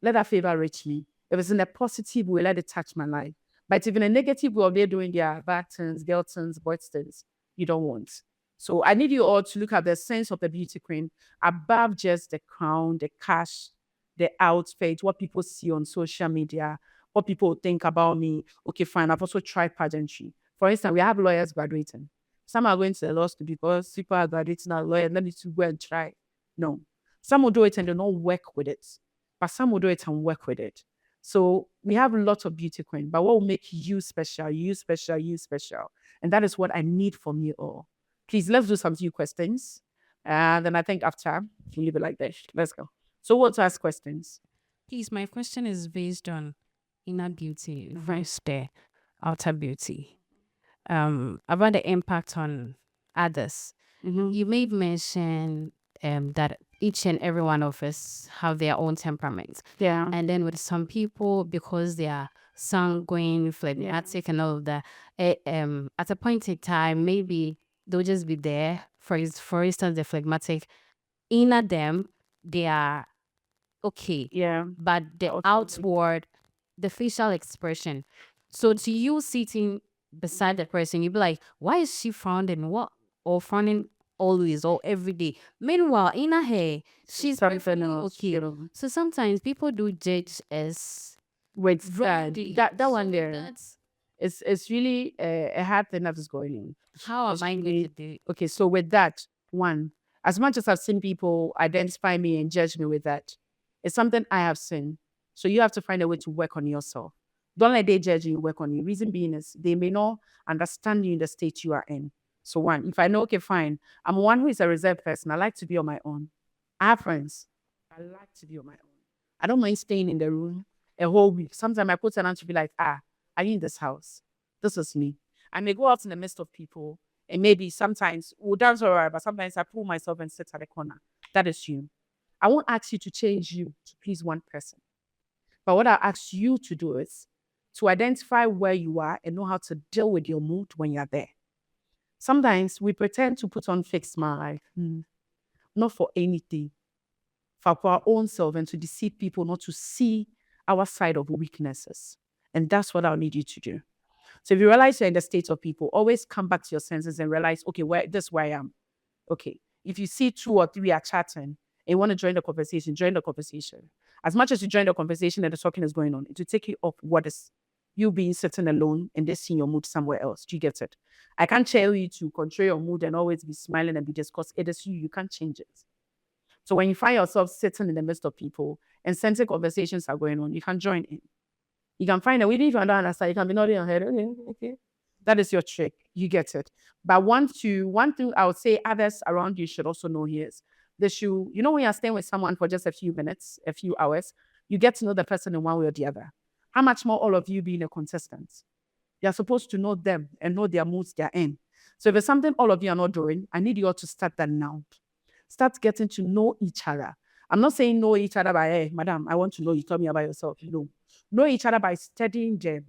let that favor reach me. If it's in a positive way, let it touch my life. But if in a negative way, they're doing their bad things, girl things, boy things, you don't want. So I need you all to look at the sense of the beauty queen above just the crown, the cash, the outfit, what people see on social media, what people think about me. Okay, fine. I've also tried pageantry. For instance, we have lawyers graduating. Some are going to the law school because people are graduating as lawyers. Let me go and try. No. Some will do it and they don't work with it. But some will do it and work with it. So we have a lot of beauty queen. But what will make you special, you special, you special? And that is what I need from you all. Please, let's do some few questions. And then I think after, we'll leave it like this. Let's go. So who wants to ask questions? Please, my question is based on inner beauty versus the outer beauty. About the impact on others. You made mention that each and every one of us have their own temperaments. Yeah. And then with some people, because they are sanguine, phlegmatic, and all of that. At a point in time, maybe they'll just be there. For instance, the phlegmatic, inner them, they are okay, Yeah. but the Also, outward, the facial expression. So to you sitting beside the person, you'd be like, why is she frowning? What? Or frowning always or every day? Meanwhile, in her hair, she's something perfectly else. okay. You know. So sometimes people do judge as With Right. that one So there, that's it's really a hard thing that is going on. how am It's I going to really do it? okay. So with that one, as much as I've seen people identify me and judge me with that, it's something I have seen. So you have to find a way to work on yourself. Don't let they judge you, work on you. Reason being is they may not understand you in the state you are in. So one, if I know, okay, fine, I'm one who is a reserved person. I like to be on my own. I have friends. I like to be on my own. I don't mind staying in the room a whole week. Sometimes I put on to be like, are you in this house? This is me. I may go out in the midst of people and maybe sometimes we'll dance all right, but sometimes I pull myself and sit at the corner. That is you. I won't ask you to change you to please one person. But what I ask you to do is to identify where you are and know how to deal with your mood when you're there. Sometimes we pretend to put on fake smile, not for anything, for our own self and to deceive people not to see our side of weaknesses. And that's what I'll need you to do. So if you realize you're in the state of people, always come back to your senses and realize, okay, this is where I am. Okay. If you see 2 or 3 are chatting and you want to join the conversation, join the conversation. As much as you join the conversation and the talking is going on, it will take you off what is you being sitting alone and they seeing your mood somewhere else. Do you get it? I can't tell you to control your mood and always be smiling and be discussed. It is you. You can't change it. So when you find yourself sitting in the midst of people and sensitive conversations are going on, you can join in. You can find a way, even if you don't understand, you can be nodding your head. Okay. That is your trick. You get it. But one thing I would say others around you should also know here is when you're staying with someone for just a few minutes, a few hours, you get to know the person in one way or the other. How much more all of you being a contestant? You're supposed to know them and know their moods they're in. So if it's something all of you are not doing, I need you all to start that now. Start getting to know each other. I'm not saying know each other by, hey, madam, I want to know you. Tell me about yourself. No. Know each other by studying them.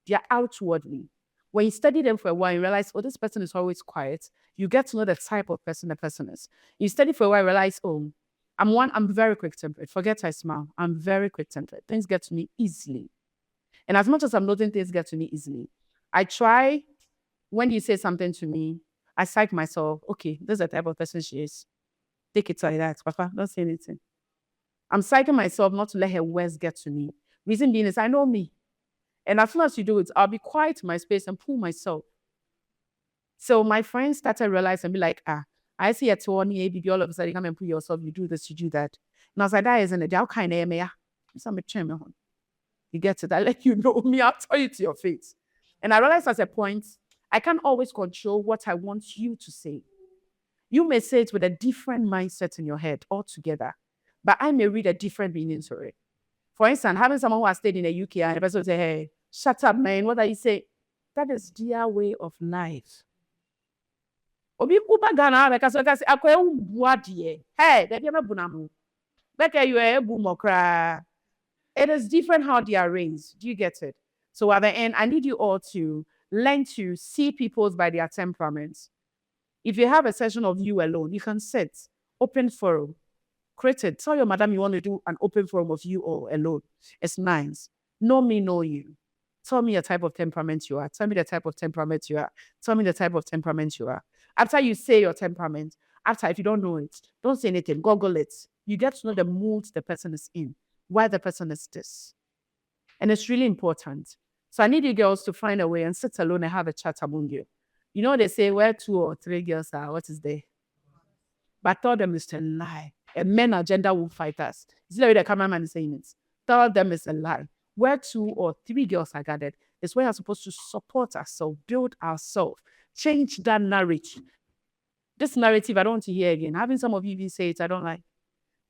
They are outwardly. When you study them for a while, you realize, oh, this person is always quiet. You get to know the type of person the person is. You study for a while, you realize, oh, I'm very quick-tempered. Forget I smile. I'm very quick-tempered. Things get to me easily. And as much as I'm noting things get to me easily, I try, when you say something to me, I psych myself, okay, this is the type of person she is. Take it like that, Papa, don't say anything. I'm psyching myself not to let her words get to me. Reason being is I know me. And as soon as you do it, I'll be quiet in my space and pull myself. So my friends started realizing and be like, I see a 20 ABB all of a sudden you come and put yourself, you do this, you do that. And I was like, that isn't it. How kind of me? You get it. I let you know me, I'll tell you to your face. And I realized at a point, I can't always control what I want you to say. You may say it with a different mindset in your head altogether, but I may read a different meaning to it. For instance, having someone who has stayed in the UK and the person will say, hey, shut up, man, what are you saying? That is their way of life. Obi kuba Ghana because I say akwa buadie. Hey, they be bunamu. Beke you ebu mokra. It is different how they are raised. Do you get it? So at the end, I need you all to learn to see people by their temperaments. If you have a session of you alone, you can sit, open forum, create it. Tell your madam you want to do an open forum of you all alone. It's nice. Know me, know you. Tell me the type of temperament you are. Tell me the type of temperament you are. Tell me the type of temperament you are. After you say your temperament, if you don't know it, don't say anything. Google it. You get to know the mood the person is in, why the person is this. And it's really important. So I need you girls to find a way and sit alone and have a chat among you. You know, they say where 2 or 3 girls are, what is there? But tell them it's a lie. A men agenda will fight us. Is that what the cameraman is saying it? Tell them it's a lie. Where 2 or 3 girls are gathered is where we're supposed to support ourselves, build ourselves, change that narrative. This narrative, I don't want to hear again. Having some of you even say it, I don't like.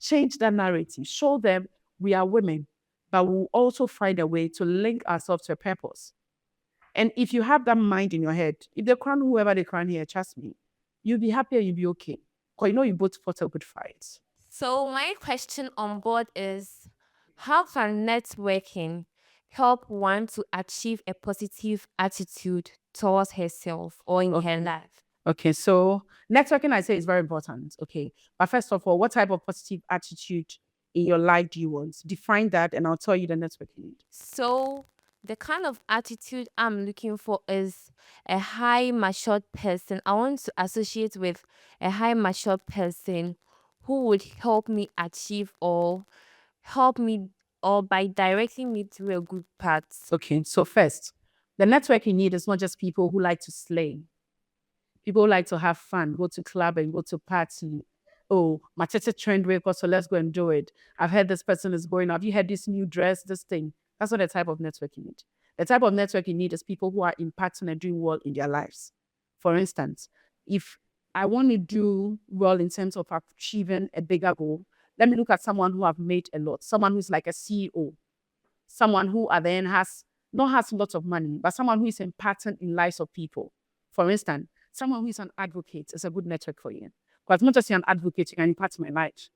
Change that narrative. Show them we are women, but we'll also find a way to link ourselves to a purpose. And if you have that mind in your head, if they crown whoever they crown here, trust me, you'll be happy and you'll be okay. Because you know you both fought a good fight. So my question on board is, how can networking help one to achieve a positive attitude towards herself or in her life. Okay, so networking, I say, is very important. Okay, but first of all, what type of positive attitude in your life do you want? Define that, and I'll tell you the network you need. So the kind of attitude I'm looking for is a high matured person. I want to associate with a high matured person who would help me achieve or help me or by directing me through a good path. Okay, so first, the network you need is not just people who like to slay. People who like to have fun, go to club and go to party. Oh, my tete trend record, so let's go and do it. I've heard this person is going. Have you had this new dress, this thing? That's not the type of network you need. The type of network you need is people who are impacting and doing well in their lives. For instance, if I want to do well in terms of achieving a bigger goal, let me look at someone who have made a lot, someone who's like a CEO, someone who at the end has lots of money, but someone who is impacting in lives of people. For instance, someone who is an advocate is a good network for you. Because not just you're an advocate, you can impact my life.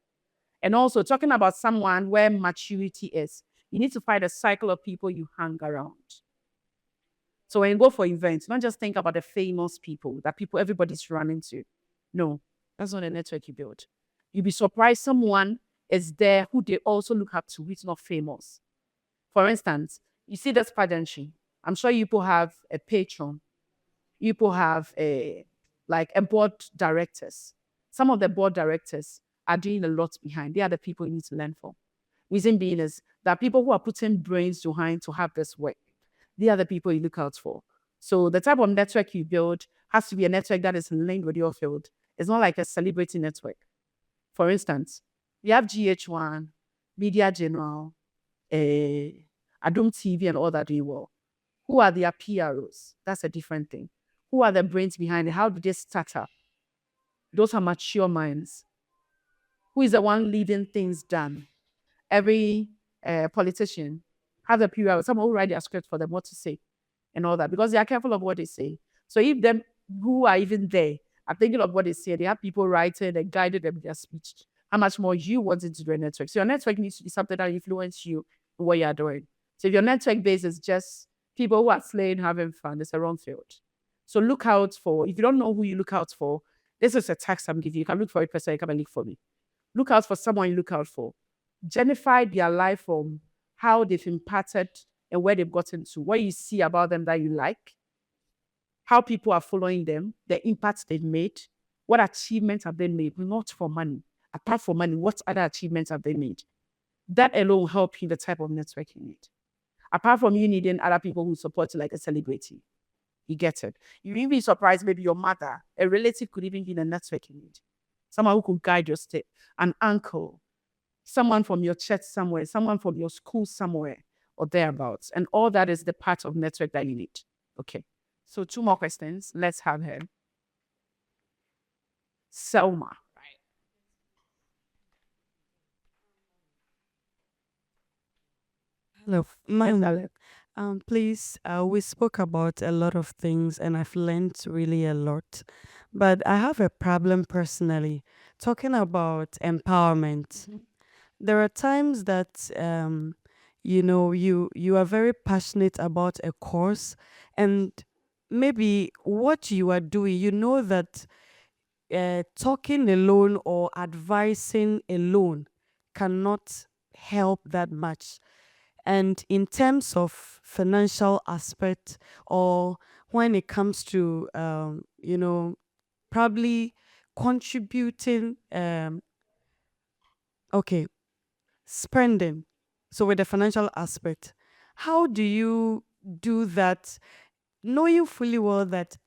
And also talking about someone where maturity is, you need to find a cycle of people you hang around. So when you go for events, don't just think about the famous people that everybody's running to. No, that's not a network you build. You'll be surprised someone is there who they also look up to, who's not famous. For instance, you see this pageantry. I'm sure you people have a patron. You people have a board directors. Some of the board directors are doing a lot behind. They are the people you need to learn from. Reason being is that people who are putting brains behind to have this work. They are the people you look out for. So the type of network you build has to be a network that is linked with your field. It's not like a celebrity network. For instance, we have GH1, Media General, Adom TV, and all that doing well. Who are their PROs? That's a different thing. Who are the brains behind it? How do they start up? Those are mature minds. Who is the one leading things done? Every politician has a PRO, someone who write their script for them, what to say, and all that, because they are careful of what they say. So if them who are even there are thinking of what they say, they have people writing and guiding them in their speech. How much more you want into their network? So your network needs to be something that influences you in what you are doing. So if your network base is just people who are slaying, having fun, it's a wrong field. So look out for, if you don't know who you look out for, this is a task I'm giving you. You can look for a person, you come and look for me. Look out for someone you look out for. Genify their life from how they've impacted and where they've gotten to, what you see about them that you like, how people are following them, the impacts they've made, what achievements have they made, not for money. Apart from money, what other achievements have they made? That alone will help you the type of network you need. Apart from you needing other people who support you like a celebrity. You get it. You'd even be surprised, maybe your mother, a relative could even be in a network you need. Someone who could guide your step, an uncle, someone from your church somewhere, someone from your school somewhere, or thereabouts. And all that is the part of network that you need. Okay. So 2 more questions. Let's have her. Selma. Hello. Hello. Please, we spoke about a lot of things and I've learned really a lot. But I have a problem personally. Talking about empowerment, there are times that you are very passionate about a course, and maybe what you are doing, you know that talking alone or advising alone cannot help that much. And in terms of financial aspect, or when it comes to probably contributing, okay, spending. So with the financial aspect, how do you do that, knowing fully well that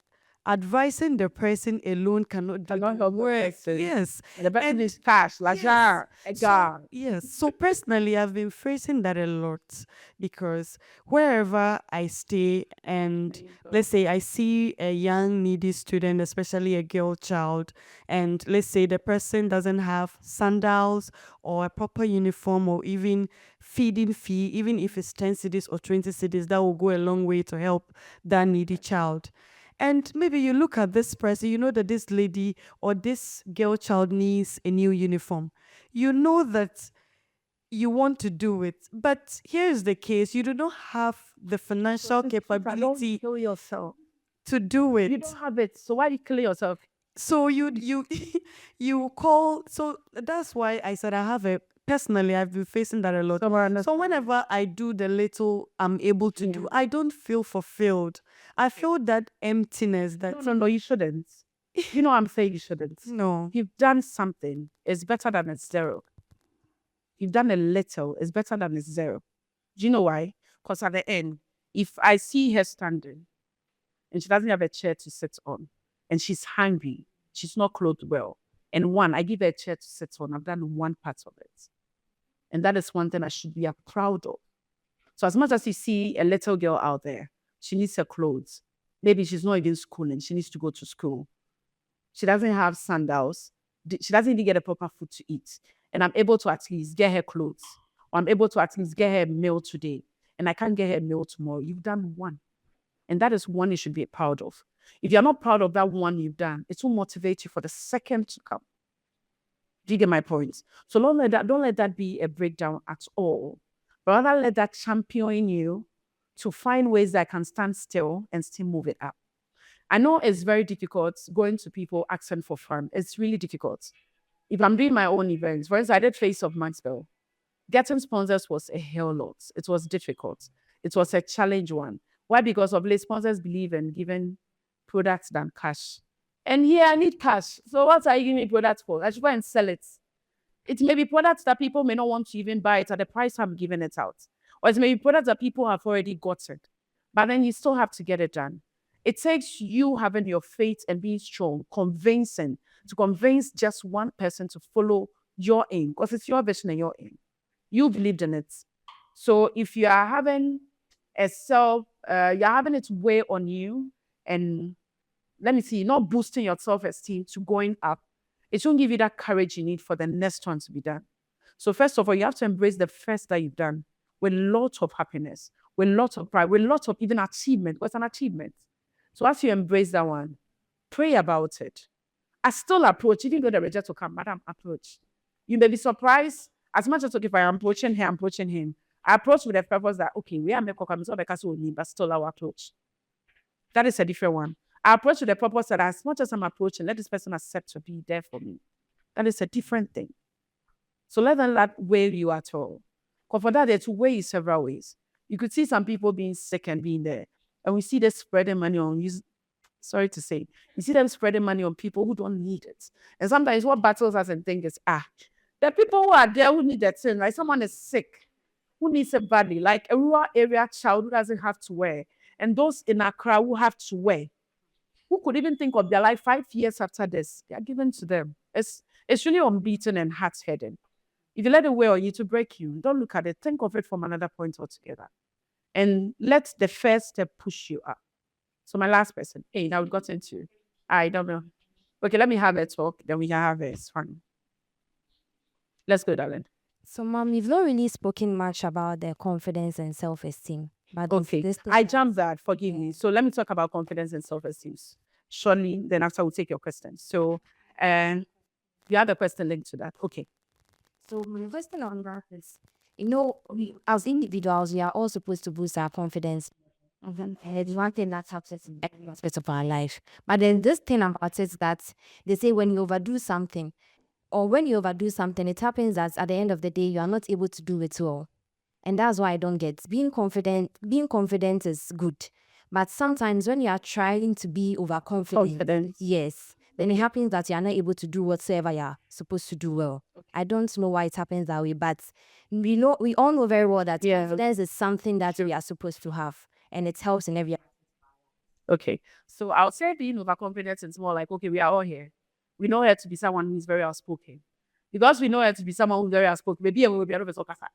advising the person alone cannot do Cannot the help the work? person. Yes. And the person And- is cash, Lajar, a So, guy. yes. So personally, I've been facing that a lot because wherever I stay, and let's say I see a young needy student, especially a girl child, and let's say the person doesn't have sandals or a proper uniform or even feeding fee, even if it's 10 cities or 20 cities, that will go a long way to help that needy child. And maybe you look at this person, you know that this lady or this girl child needs a new uniform. You know that you want to do it. But here's the case, you do not have the financial capability Kill yourself. to do You it. don't have it. So why do you kill yourself? So you you call. So that's why I said I have a personally I've been facing that a lot. So whenever I do the little I'm able to do, I don't feel fulfilled. I feel that emptiness that No, you shouldn't. You know I'm saying you shouldn't. no. You've done something. It's better than it's zero. You've done a little. It's better than it's zero. Do you know why? Because at the end, if I see her standing and she doesn't have a chair to sit on and she's hungry, she's not clothed well, and one, I give her a chair to sit on, I've done one part of it. And that is one thing I should be proud of. So as much as you see a little girl out there, she needs her clothes. Maybe she's not even schooling. She needs to go to school. She doesn't have sandals. She doesn't even get a proper food to eat. And I'm able to at least get her clothes. Or I'm able to at least get her a meal today. And I can't get her a meal tomorrow. You've done one. And that is one you should be proud of. If you're not proud of that one you've done, it will motivate you for the second to come. Do you get my point? So don't let that be a breakdown at all. Rather let that champion you to find ways that can stand still and still move it up. I know it's very difficult going to people asking for fun. It's really difficult. If I'm doing my own events, for instance, I did Face of Maxwell. Getting sponsors was a hell lot. It was difficult. It was a challenge one. Why? Because of late sponsors believe in giving products than cash. And here I need cash. So what are you giving me products for? I should go and sell it. It may be products that people may not want to even buy it at the price I'm giving it out. Or it may be products that people have already gotten. But then you still have to get it done. It takes you having your faith and being strong, to convince just one person to follow your aim, because it's your vision and your aim. You believed in it. So if you are having you're having it weigh on you, and let me see, not boosting your self-esteem to going up, it won't give you that courage you need for the next one to be done. So first of all, you have to embrace the first that you've done with lots of happiness, with lots of pride, with lots of even achievement. What's an achievement? So as you embrace that one, pray about it. I still approach, even though the reject will come, madam, approach. You may be surprised, as much as, okay, if I'm approaching her, I'm approaching him. I approach with the purpose that, okay, we are making but still our approach. That is a different one. I approach with the purpose that as much as I'm approaching, let this person accept to be there for me. That is a different thing. So let them not weigh you at all. Because for that, they to weigh you several ways. You could see some people being sick and being there. And we see them spreading money on you. Sorry to say, you see them spreading money on people who don't need it. And sometimes what battles us and think is, the people who are there who need that thing, like someone is sick, who needs it badly, like a rural area child who doesn't have to wear, and those in Accra who have to wear, who could even think of their life 5 years after this, they are given to them. It's really unbeaten and hard-headed. If you let it weigh on you to break you, don't look at it. Think of it from another point altogether. And let the first step push you up. So my last person, hey, now we've gotten to, I don't know. Okay, let me have a talk, then we can have it. It's fun. Let's go, darling. So, Mom, you've not really spoken much about the confidence and self-esteem. But Okay, I jumped that, forgive me. So let me talk about confidence and self-esteem. Surely, then after we'll take your questions. So, you have a question linked to that. Okay. So my question on that is, we as individuals, we are all supposed to boost our confidence. And it's one thing that helps us in every aspect of our life. But then this thing about it is that they say when you overdo something, it happens that at the end of the day, you are not able to do it well. And that's why I don't get being confident is good. But sometimes when you are trying to be overconfident, yes, then it happens that you are not able to do whatsoever you are supposed to do well. I don't know why it happens that way, but we all know very well that confidence is something that we are supposed to have, and it helps in every. Okay, so I'll say being overconfident is more like, okay, we are all here. We know her to be someone who is very outspoken. Because we know her to be someone who is very outspoken, maybe we will be another kasa.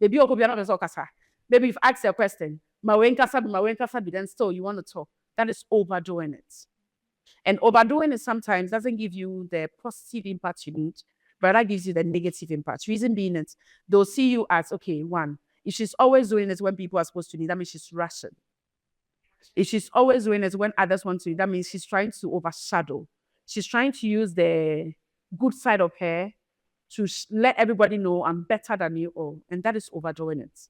Maybe you will be another kasa. Maybe if you ask a question, then still you want to talk. That is overdoing it. And overdoing it sometimes doesn't give you the positive impact you need, but that gives you the negative impact. Reason being it, they'll see you as, okay, one, if she's always doing it when people are supposed to need, that means she's rushing. If she's always doing it when others want to, that means she's trying to overshadow. She's trying to use the good side of her to let everybody know I'm better than you all. And that is overdoing it.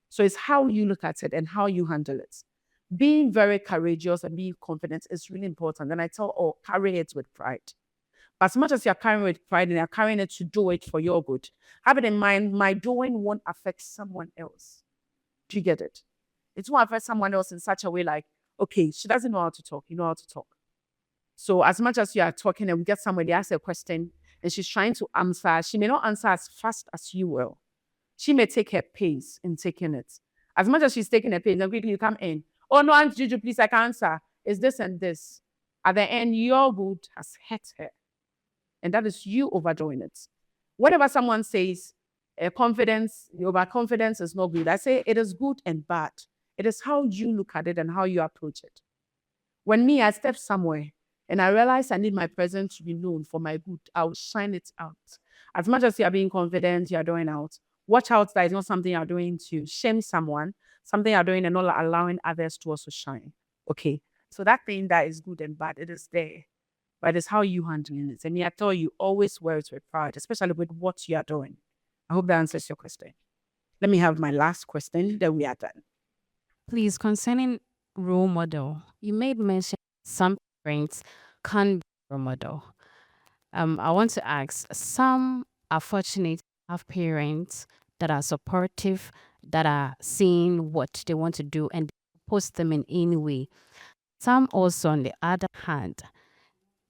So it's how you look at it and how you handle it. Being very courageous and being confident is really important. And I tell all, carry it with pride. But as much as you're carrying it with pride and you're carrying it to do it for your good, have it in mind, my doing won't affect someone else. Do you get it? It won't affect someone else in such a way like, okay, she doesn't know how to talk. You know how to talk. So as much as you are talking and we get somebody ask a question and she's trying to answer, she may not answer as fast as you will. She may take her pace in taking it. As much as she's taking her pace, then quickly you come in. Oh no, Aunt Juju, please, I can answer. It's this and this. At the end, your good has hurt her. And that is you overdoing it. Whatever someone says, confidence, overconfidence is not good. I say it is good and bad. It is how you look at it and how you approach it. When I step somewhere and I realize I need my presence to be known for my good, I will shine it out. As much as you are being confident, you are doing out. Watch out that it's not something you're doing to shame someone, something you're doing and not allowing others to also shine. Okay, so that thing that is good and bad, it is there. But it's how you handling it. And I tell you, always wear it with pride, especially with what you are doing. I hope that answers your question. Let me have my last question, then we are done. Please, concerning role model, you made mention some parents can't be a role model. I want to ask, some are fortunate to have parents that are supportive, that are seeing what they want to do and post them in any way. Some also, on the other hand,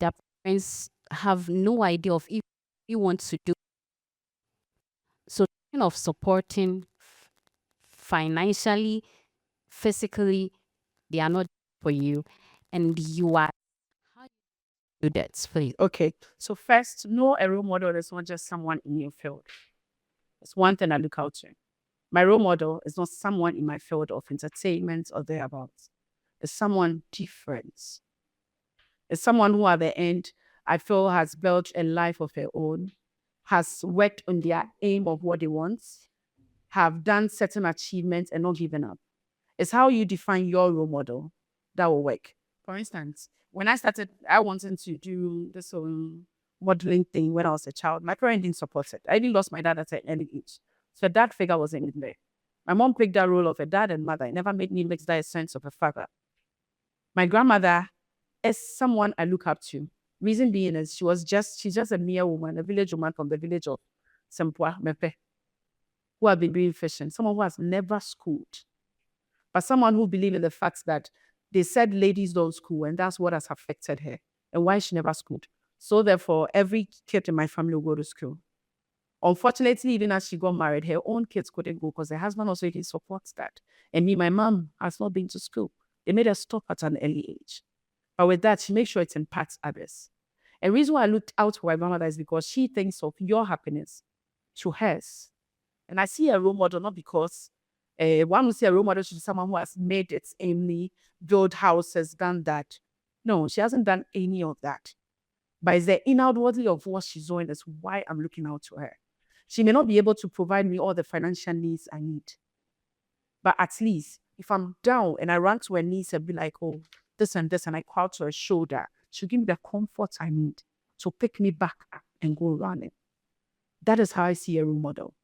their parents have no idea of if you want to do. So kind of supporting financially, physically, they are not for you. And you are, how do you do that, please? Okay, so first, know a role model is not just someone in your field. It's one thing I look out to. My role model is not someone in my field of entertainment or thereabouts. It's someone different. It's someone who at the end, I feel has built a life of their own, has worked on their aim of what they want, have done certain achievements and not given up. It's how you define your role model that will work. For instance, when I started, I wanted to do this modeling thing when I was a child. My parents didn't support it. I even lost my dad at an early age. So that figure wasn't in there. My mom picked that role of a dad and mother. It never made me make that sense of a father. My grandmother is someone I look up to. Reason being is she's just a mere woman, a village woman from the village of Sempua, Mepe, who have been doing fishing. Someone who has never schooled. But someone who believes in the fact that they said ladies don't school and that's what has affected her and why she never schooled. So therefore, every kid in my family will go to school. Unfortunately, even as she got married, her own kids couldn't go because her husband also didn't support that. And me, my mom, has not been to school. They made her stop at an early age. But with that, she makes sure it impacts others. And the reason why I looked out for my grandmother is because she thinks of your happiness to hers. And I see a role model not because one will see a role model should be someone who has made its aimly, built houses, done that. No, she hasn't done any of that. But it's the inwardly of what she's doing is why I'm looking out to her. She may not be able to provide me all the financial needs I need. But at least if I'm down and I run to her knees and be like, oh, this and this, and I crawl to her shoulder, she'll give me the comfort I need to pick me back up and go running. That is how I see a role model.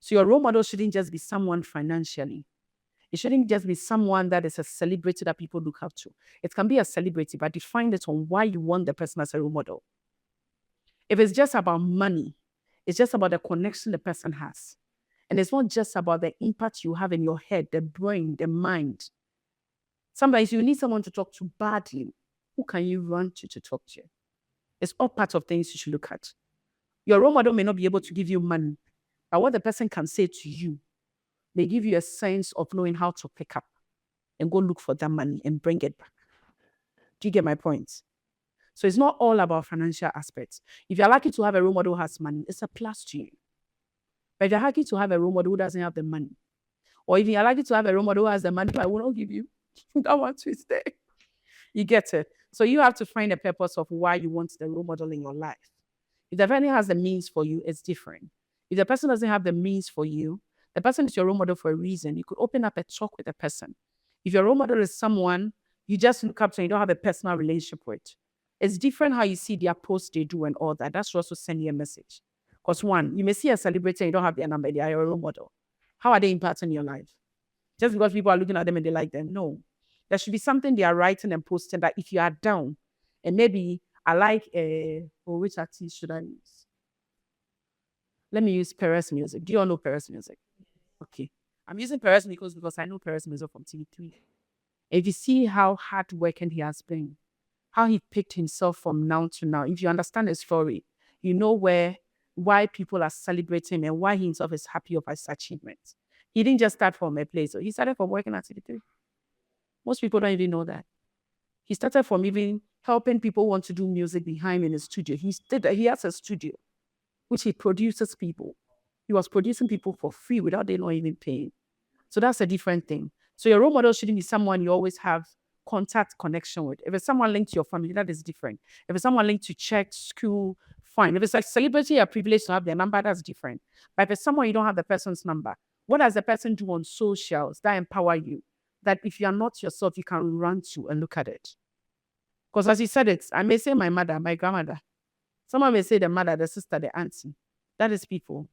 So your role model shouldn't just be someone financially. It shouldn't just be someone that is a celebrity that people look up to. It can be a celebrity, but define it on why you want the person as a role model. If it's just about money, it's just about the connection the person has. And it's not just about the impact you have in your head, the brain, the mind. Sometimes you need someone to talk to badly. Who can you run to talk to? It's all part of things you should look at. Your role model may not be able to give you money, but what the person can say to you, they give you a sense of knowing how to pick up and go look for that money and bring it back. Do you get my point? So it's not all about financial aspects. If you're lucky to have a role model who has money, it's a plus to you. But if you're lucky to have a role model who doesn't have the money, or if you're lucky to have a role model who has the money, but I will not give you, that one too is there. You get it? So you have to find a purpose of why you want the role model in your life. If the person has the means for you, it's different. If the person doesn't have the means for you, the person is your role model for a reason. You could open up a talk with the person. If your role model is someone you just look up to and you don't have a personal relationship with, it's different how you see their posts they do and all that. That should also send you a message. Because one, you may see a celebrity and you don't have their number, they are your role model. How are they impacting your life? Just because people are looking at them and they like them? No. There should be something they are writing and posting that if you are down, and maybe I like, which artist should I use? Let me use Perez Music. Do you all know Perez Music? Okay. I'm using Perez because I know Perez Music from TV3. If you see how hardworking he has been, how he picked himself from now to now, if you understand his story, you know why people are celebrating him and why he himself is happy of his achievements. He didn't just start from a place. He started from working at TV3. Most people don't even know that. He started from even helping people want to do music behind in his studio. He has a studio, which he produces people. He was producing people for free without they not even paying. So that's a different thing. So your role model shouldn't be someone you always have connection with. If it's someone linked to your family, that is different. If it's someone linked to church, school, fine. If it's like celebrity, you're privileged to have their number, that's different. But if it's someone you don't have the person's number, what does the person do on socials that empower you? That if you are not yourself, you can run to and look at it. Because as you said it, I may say my mother, my grandmother. Someone may say the mother, the sister, the auntie. That is people.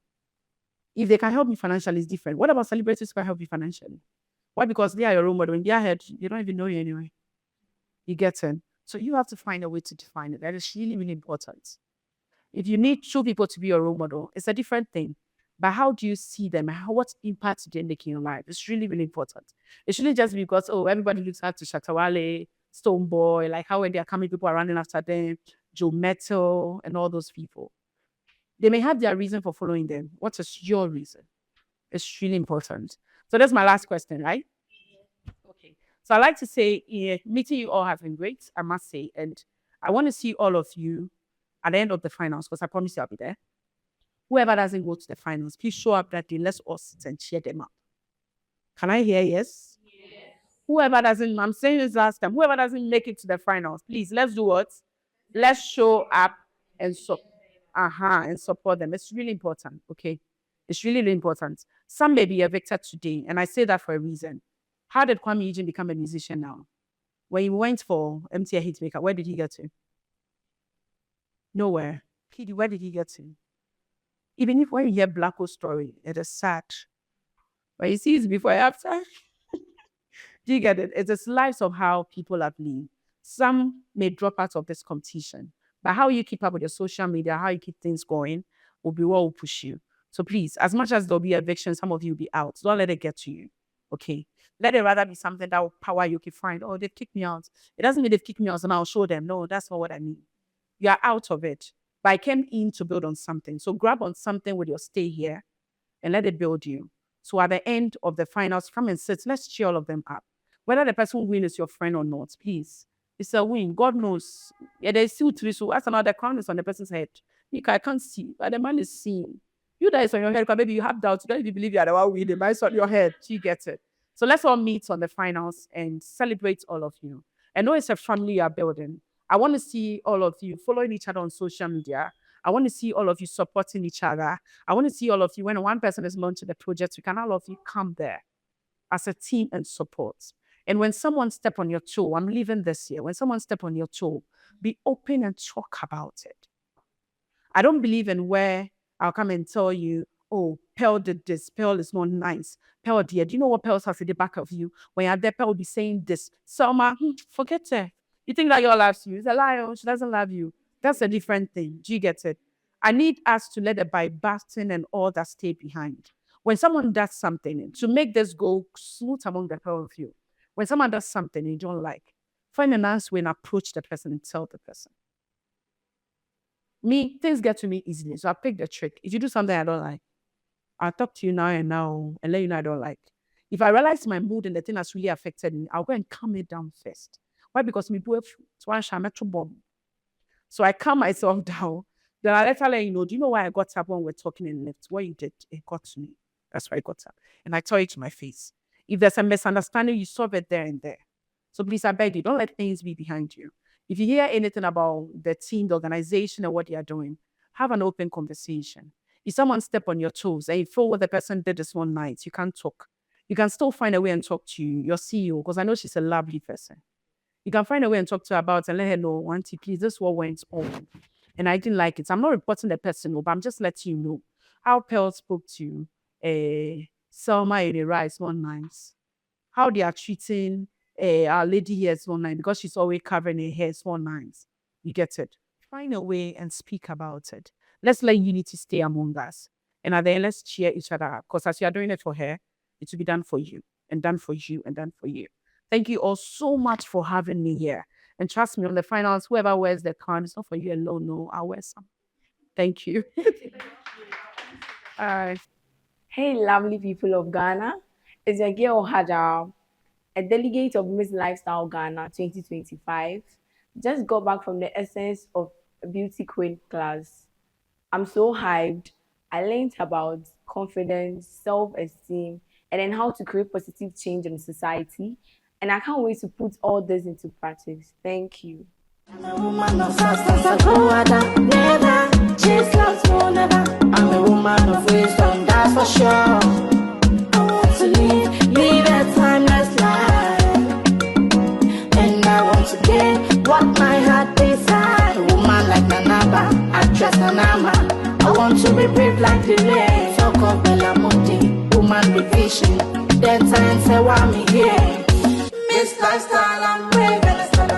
If they can help me financially, it's different. What about celebrities who can help you financially? Why? Because they are your role model. In their head, you don't even know you anyway. You get it? So you have to find a way to define it. That is really, really important. If you need two people to be your role model, it's a different thing. But how do you see them? What impact do they make in your life? It's really, really important. It shouldn't just be because, everybody looks up to Shatta Wale, Stonebwoy, like how when they are coming, people are running after them, Joe Mettle, and all those people. They may have their reason for following them. What is your reason? It's really important. So that's my last question, right? Okay. So I like to say, meeting you all has been great, I must say. And I want to see all of you at the end of the finals, because I promise you I'll be there. Whoever doesn't go to the finals, please show up that day. Let's all sit and cheer them up. Can I hear yes? Yes. Whoever doesn't, I'm saying this last time, whoever doesn't make it to the finals, please, let's do what? Let's show up and support them. It's really important, okay? It's really, really important. Some may be evicted today, and I say that for a reason. How did Kwame Eugene become a musician now? When he went for MTN Hitmaker, where did he get to? Nowhere. PD, where did he get to? Even if when you hear Blacko's story, it is sad. But you see it's before and after. Do you get it? It's just lives of how people have lived. Some may drop out of this competition. But how you keep up with your social media, how you keep things going, will be what will push you. So please, as much as there'll be eviction, some of you will be out. Don't let it get to you. Okay? Let it rather be something that will power you. Okay, fine. Oh, they've kicked me out. It doesn't mean they've kicked me out and I'll show them. No, that's not what I mean. You are out of it. But I came in to build on something. So grab on something with your stay here and let it build you. So at the end of the finals, come and sit. Let's cheer all of them up. Whether the person who wins is your friend or not, please. It's a win. God knows. Yeah, there's still three. So that's another crown is on the person's head. I can't see, but the man is seeing. You that is on your head, because maybe you have doubts. You don't even believe you are the one winning. But it's on your head. You get it. So let's all meet on the finals and celebrate all of you. I know it's a family you are building. I want to see all of you following each other on social media. I want to see all of you supporting each other. I want to see all of you, when one person is launching the project, we can all of you come there as a team and support. And when someone step on your toe, I'm leaving this year, when someone step on your toe, be open and talk about it. I don't believe in where I'll come and tell you, oh, Pearl did this, Pearl is not nice. Pearl, dear, do you know what Pearl has at the back of you? When you're there, Pearl will be saying this. Selma, forget it. You think that girl loves you. It's a lie. She doesn't love you. That's a different thing. Do you get it? I need us to let the bypassing and all that stay behind. When someone does something, to make this go smooth among the pair of you, when someone does something you don't like, find a nice way and approach the person and tell the person. Me, things get to me easily, so I pick the trick. If you do something I don't like, I'll talk to you now and let you know I don't like. If I realize my mood and the thing that's really affected me, I'll go and calm it down first. Why? Because me do bomb. So I calm myself down. Then I later let you know, do you know why I got up when we're talking and left? What you did, it got to me. That's why I got up. And I tell you to my face. If there's a misunderstanding, you solve it there and there. So please, I beg you, don't let things be behind you. If you hear anything about the team, the organization, and what they are doing, have an open conversation. If someone step on your toes and you feel what the person did this one night, you can't talk. You can still find a way and talk to your CEO, because I know she's a lovely person. You can find a way and talk to her about and let her know, Auntie, please, this is what went on. and I didn't like it. I'm not reporting the person, but I'm just letting you know how Pearl spoke to Selma in the Rice one night. How they are treating our lady here one night because she's always covering her hair one night. You get it? Find a way and speak about it. Let's let unity stay among us. And at the end, let's cheer each other up. Because as you are doing it for her, it will be done for you, and done for you, and done for you. Thank you all so much for having me here. And trust me, on the finals, whoever wears the crown, it's not for you alone. No, I'll wear some. Thank you. Hey, lovely people of Ghana. It's your girl Hajar, a delegate of Miss Lifestyle Ghana 2025. Just got back from the Essence of a Beauty Queen class. I'm so hyped. I learned about confidence, self-esteem, and then how to create positive change in society. And I can't wait to put all this into practice. Thank you. I'm a woman of substance, I go other, never chase loves more, never. I'm a woman of wisdom, that's for sure. I want to live a timeless life, and I want to get what my heart desires. A woman like Nanaba, actress Nanama. I want to be brave like the rain, so called Bella Monte. Woman with vision, then time say why me here. Miss Lifestyle, I'm brave and I stand